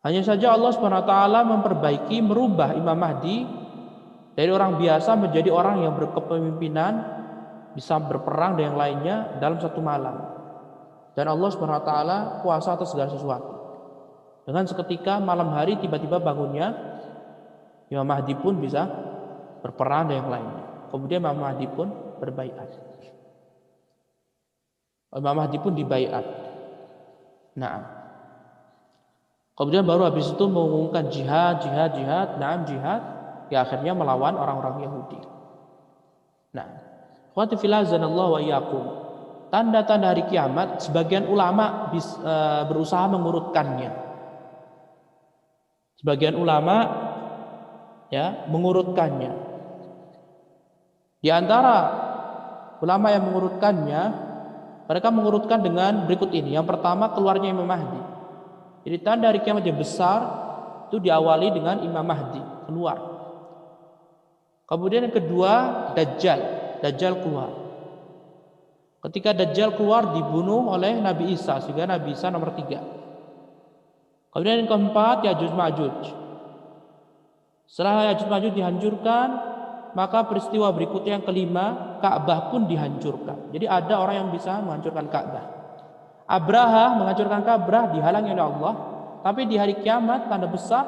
hanya saja Allah SWT memperbaiki, merubah Imam Mahdi dari orang biasa menjadi orang yang berkepemimpinan, bisa berperang dan yang lainnya dalam satu malam. Dan Allah SWT kuasa atas segala sesuatu. Dengan seketika malam hari tiba-tiba bangunnya, Imam Mahdi pun bisa berperang dan yang lainnya. Kemudian Imam Mahdi pun berbaiat. Imam Mahdi pun dibaiat. Nah, kemudian baru habis itu mengumumkan jihad. Ya akhirnya melawan orang-orang Yahudi. Nah, ikhwati fillah azanallahu wa iyyakum, tanda-tanda hari kiamat sebagian ulama berusaha mengurutkannya. Sebagian ulama mengurutkannya. Di antara ulama yang mengurutkannya, mereka mengurutkan dengan berikut ini. Yang pertama, keluarnya Imam Mahdi. Jadi tanda hari kiamat yang besar itu diawali dengan Imam Mahdi keluar. Kemudian yang kedua, Dajjal keluar. Ketika Dajjal keluar, dibunuh oleh Nabi Isa, sehingga Nabi Isa nomor 3. Kemudian yang keempat, Ya'juj Ma'juj. Setelah Ya'juj Ma'juj dihancurkan, maka peristiwa berikutnya yang kelima, Ka'bah pun dihancurkan. Jadi ada orang yang bisa menghancurkan Ka'bah. Abraha menghancurkan Ka'bah dihalangi oleh Allah, tapi di hari kiamat tanda besar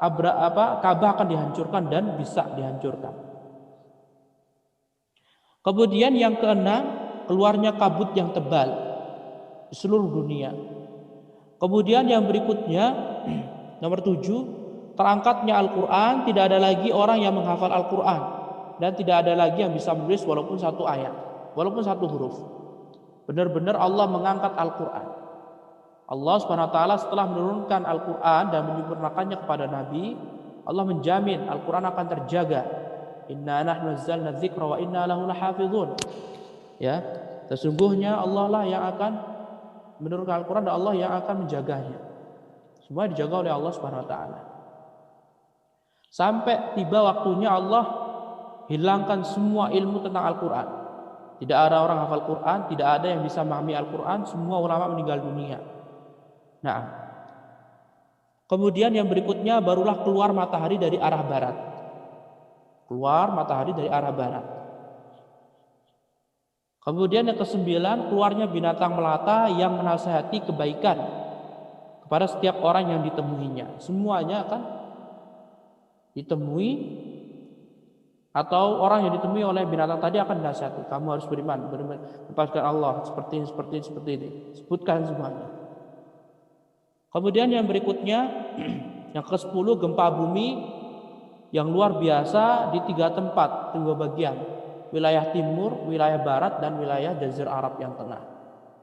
Ka'bah akan dihancurkan dan bisa dihancurkan. Kemudian yang keenam, keluarnya kabut yang tebal di seluruh dunia. Kemudian yang berikutnya, nomor 7, terangkatnya Al-Quran. Tidak ada lagi orang yang menghafal Al-Quran, dan tidak ada lagi yang bisa menulis walaupun satu ayat, walaupun satu huruf. Benar-benar Allah mengangkat Al-Quran. Allah SWT setelah menurunkan Al-Quran dan menyempurnakannya kepada Nabi, Allah menjamin Al-Quran akan terjaga. Inna nahnu nazzalna dzikra wa inna lahu lahafizun. Ya, sesungguhnya Allah lah yang akan menurunkan Al-Quran dan Allah yang akan menjaganya. Semua dijaga oleh Allah SWT. Sampai tiba waktunya Allah hilangkan semua ilmu tentang Al-Quran. Tidak ada orang hafal Quran, tidak ada yang bisa memahami Al-Quran. Semua ulama meninggal dunia. Nah, kemudian yang berikutnya barulah keluar matahari dari arah barat. Keluar matahari dari arah barat. Kemudian yang ke-9, keluarnya binatang melata yang menasihati kebaikan kepada setiap orang yang ditemuinya. Semuanya akan ditemui, atau orang yang ditemui oleh binatang tadi akan dinasihati. Kamu harus beriman kepada Allah seperti ini. Sebutkan semuanya. Kemudian yang berikutnya, yang ke-10, gempa bumi yang luar biasa di 3 tempat, 2 bagian. Wilayah timur, wilayah barat, dan wilayah Jazirah Arab yang tengah.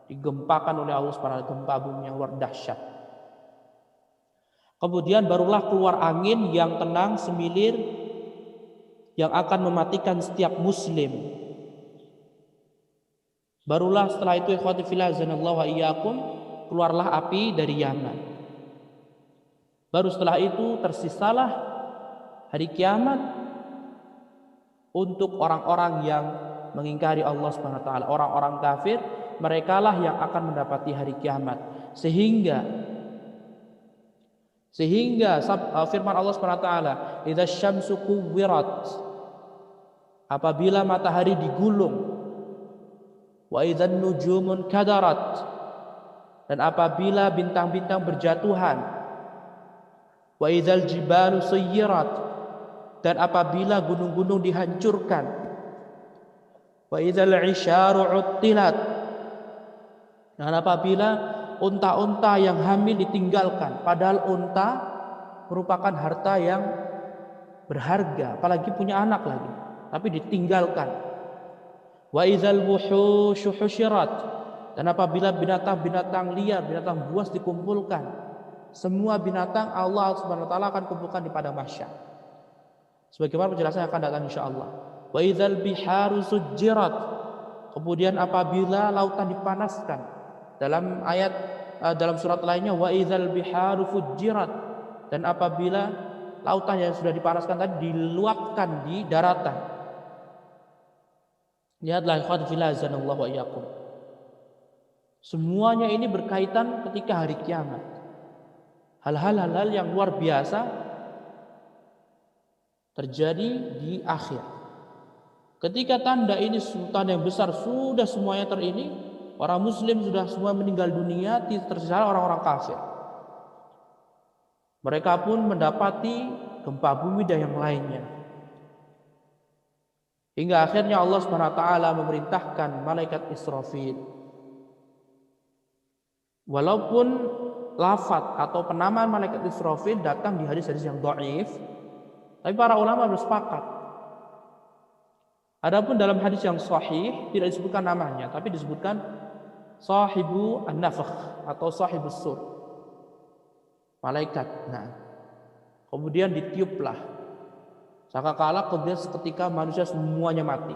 Digempakan oleh Allah SWT, gempa bumi yang luar dahsyat. Kemudian barulah keluar angin yang tenang semilir yang akan mematikan setiap muslim. Barulah setelah itu, ikhwati fillah azanallahu wa iyyakum, keluarlah api dari Yaman. Baru setelah itu tersisalah hari kiamat untuk orang-orang yang mengingkari Allah SWT, orang-orang kafir. Merekalah yang akan mendapati hari kiamat. Sehingga firman Allah SWT, idza syamsu kuwirat, apabila matahari digulung, wa idzan nujumun kadarat, dan apabila bintang-bintang berjatuhan, wa idzal jibalu sayyirat, dan apabila gunung-gunung dihancurkan, wa idzal isyaru uttilat, dan apabila unta-unta yang hamil ditinggalkan, padahal unta merupakan harta yang berharga, apalagi punya anak lagi, tapi ditinggalkan. Wa idzal wuhusyu husyirat, dan apabila binatang-binatang liar, binatang buas dikumpulkan. Semua binatang Allah SWT akan kumpulkan di padang mahsyar. Sebagaimana penjelasan yang akan datang insyaallah. Wa idzal biharu sujjirat, kemudian apabila lautan dipanaskan. Dalam surat lainnya, wa idzal biharu fujjirat, dan apabila lautan yang sudah dipanaskan tadi diluapkan di daratan. Lihatlah ikhwan fillah azanallahu wa iyyakum. Semuanya ini berkaitan ketika hari kiamat. Hal-hal yang luar biasa terjadi di akhir. Ketika tanda ini, sultan yang besar sudah semuanya terini, orang muslim sudah semua meninggal dunia, tersisa orang-orang kafir. Mereka pun mendapati gempa bumi dan yang lainnya. Hingga akhirnya Allah SWT memerintahkan malaikat Israfil. Walaupun lafaz atau penamaan malaikat Israfil datang di hadis-hadis yang dhaif, tapi para ulama bersepakat. Adapun dalam hadis yang sahih tidak disebutkan namanya, tapi disebutkan sahibu an-nafakh atau sahibus sur, malaikat. Nah, kemudian ditiuplah. Sangkakala kemudian seketika manusia semuanya mati,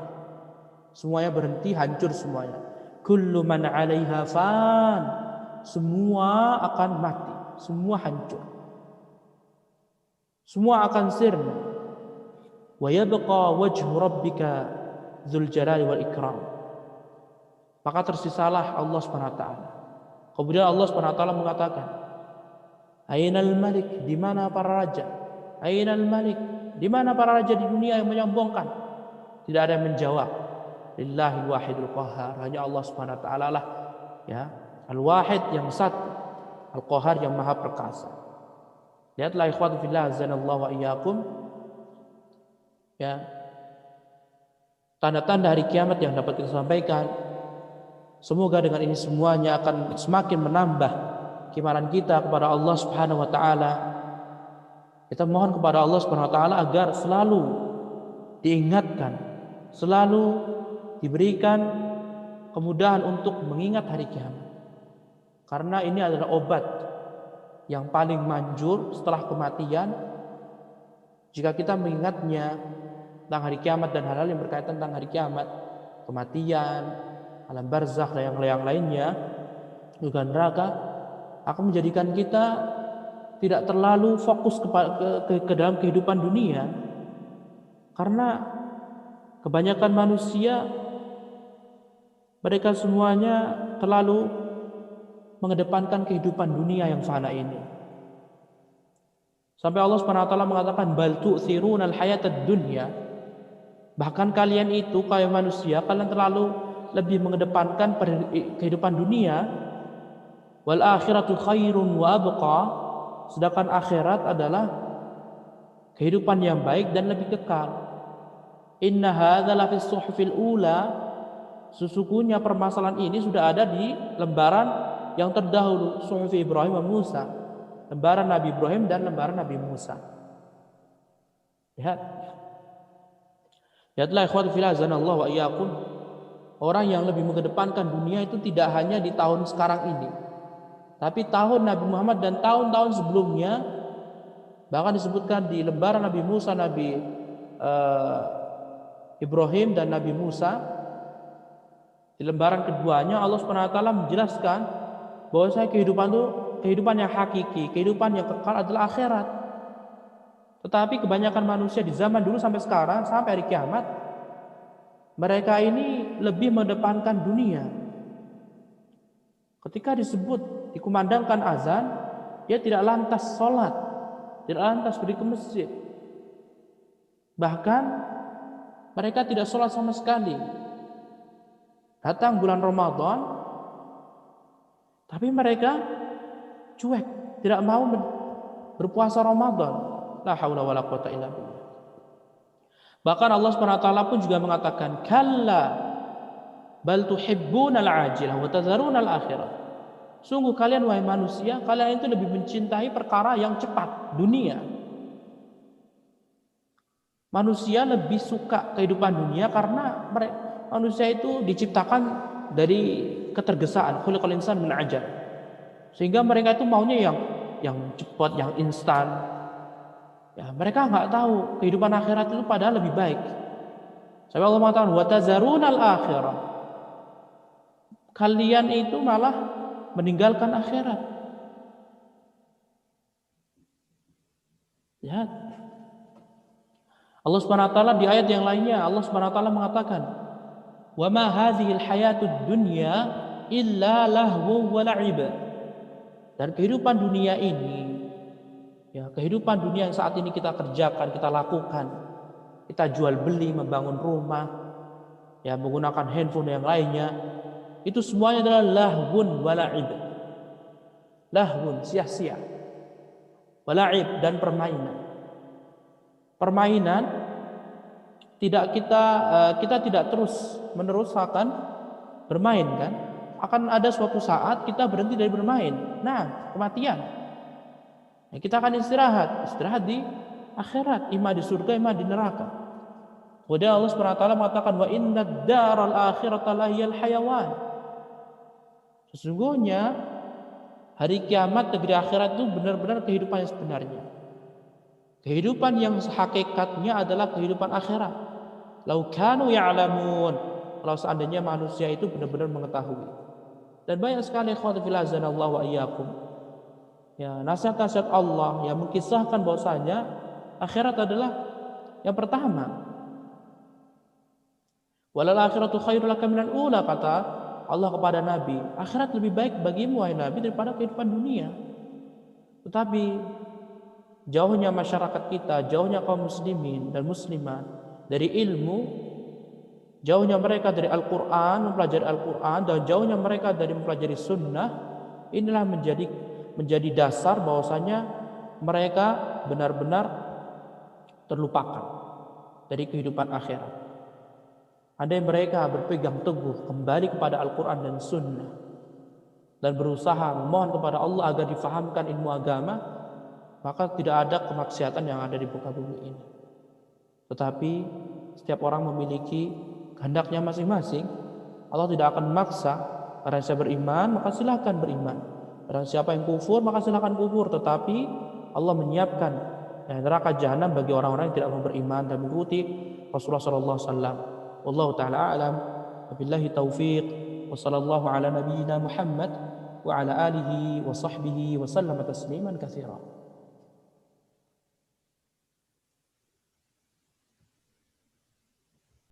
semuanya berhenti, hancur semuanya. Kullu man 'alaiha fan, semua akan mati, semua hancur. Semua akan sirna. Wa yabqa wajhu rabbika dzul jalali wal ikram. Maka tersisalah Allah SWT. Kemudian Allah SWT mengatakan, Ainal malik, di mana para raja? Ainal malik, di mana para raja di dunia yang menyombongkan? Tidak ada yang menjawab. Lillahi wahidul qahhar, hanya Allah SWT lah, ya, al-wahid yang satu, al-qahhar yang maha perkasa. Lihatlah ikhwatu fillah azanallahu wa iyyakum, ya, tanda-tanda hari kiamat yang dapat kita sampaikan. Semoga dengan ini semuanya akan semakin menambah keimanan kita kepada Allah Subhanahu wa taala. Kita mohon kepada Allah Subhanahu wa taala agar selalu diingatkan, selalu diberikan kemudahan untuk mengingat hari kiamat. Karena ini adalah obat yang paling manjur setelah kematian. Jika kita mengingatnya tentang hari kiamat dan hal-hal yang berkaitan tentang hari kiamat, kematian, alam barzakh dan yang lainnya, juga neraka, akan menjadikan kita tidak terlalu fokus ke dalam kehidupan dunia. Karena kebanyakan manusia, mereka semuanya terlalu mengedepankan kehidupan dunia yang fana ini. Sampai Allah Subhanahu wa taala mengatakan bal tu'thirunal hayatad dunya. Bahkan kalian itu kayak manusia, kalian terlalu lebih mengedepankan kehidupan dunia. Wal akhiratu khairun wa abqa. Sedangkan akhirat adalah kehidupan yang baik dan lebih kekal. Inna hadza la fis suhufil ula. Sesungguhnya permasalahan ini sudah ada di lembaran yang terdahulu, suhuf Ibrahim dan Musa. Lembaran Nabi Ibrahim dan lembaran Nabi Musa. Lihat. Lihatlah ikhwatu fillah azanallahu wa iyyakum. Orang yang lebih mengedepankan dunia itu tidak hanya di tahun sekarang ini, tapi tahun Nabi Muhammad dan tahun-tahun sebelumnya. Bahkan disebutkan di lembaran Nabi Musa, Nabi Ibrahim dan Nabi Musa, di lembaran keduanya Allah Subhanahu wa taala menjelaskan bahwa kehidupan yang hakiki, kehidupan yang kekal adalah akhirat. Tetapi kebanyakan manusia di zaman dulu sampai sekarang, sampai hari kiamat, mereka ini lebih mengedepankan dunia. Ketika disebut, dikumandangkan azan, dia tidak lantas sholat, tidak lantas pergi ke masjid. Bahkan mereka tidak sholat sama sekali. Datang bulan Ramadan, tapi mereka cuek, tidak mau berpuasa Ramadan. La haula wala quwata illa billah. Bahkan Allah Subhanahu wa taala pun juga mengatakan, kalla bal tuhibbunal ajilah wa tadharunal akhirah. Sungguh kalian wahai manusia, kalian itu lebih mencintai perkara yang cepat, dunia. Manusia lebih suka kehidupan dunia karena manusia itu diciptakan dari ketergesaan, khuliqal insan min ajal. Sehingga mereka itu maunya yang cepat, yang instan. Ya, mereka nggak tahu kehidupan akhirat itu padahal lebih baik. Sampai Allah mengatakan wa tazarunal akhirah. Kalian itu malah meninggalkan akhirat. Lihat. Allah Subhanahu wa taala di ayat yang lainnya, Allah Subhanahu wa taala mengatakan, "Wa ma hadhil hayatud dunya illa lahwu wa la'ib." Dan kehidupan dunia ini, ya, kehidupan dunia yang saat ini kita kerjakan, kita lakukan, kita jual beli, membangun rumah, ya, menggunakan handphone yang lainnya, itu semuanya adalah lahwun wala'ib. Lahwun, sia-sia. Wala'ib, dan permainan. Permainan tidak kita tidak terus menerus akan bermain, kan? Akan ada suatu saat kita berhenti dari bermain. Nah, kematian. Ya, kita akan istirahat di akhirat, imma di surga, imma di neraka. Kemudian Allah Subhanahu wa taala mengatakan wa innad daral akhirata lahiyal hayawan. Sesungguhnya hari kiamat, negeri akhirat itu benar-benar kehidupan yang sebenarnya. Kehidupan yang hakikatnya adalah kehidupan akhirat. Lau kanu ya'lamun. Kalau seandainya manusia itu benar-benar mengetahui. Dan banyak sekali ikhwatu fillah azanallahu wa iyyakum, ya, nasihat-nasihat Allah yang mengkisahkan bahwasanya akhirat adalah yang pertama. Walal akhiratu khairul laka minal ula, kata Allah kepada Nabi. Akhirat lebih baik bagimu wahai Nabi daripada kehidupan dunia. Tetapi jauhnya masyarakat kita, jauhnya kaum muslimin dan muslimat dari ilmu, jauhnya mereka dari Al-Quran, mempelajari Al-Quran, dan jauhnya mereka dari mempelajari sunnah, inilah menjadi dasar bahwasanya mereka benar-benar terlupakan dari kehidupan akhirat. Andai mereka berpegang teguh kembali kepada Al-Quran dan Sunnah dan berusaha memohon kepada Allah agar difahamkan ilmu agama, maka tidak ada kemaksiatan yang ada di muka bumi ini. Tetapi setiap orang memiliki kehendaknya masing-masing. Allah tidak akan memaksa. Barang siapa beriman, maka silakan beriman. Barang siapa yang kufur, maka silakan kufur. Tetapi Allah menyiapkan neraka jahanam bagi orang-orang yang tidak mau beriman dan mengikuti Rasulullah SAW. Wallahu ta'ala a'lam. Wabillahi taufiq. Wa sallallahu ala nabiyyina Muhammad wa ala alihi wa sahbihi wa sallama tasliman katsira.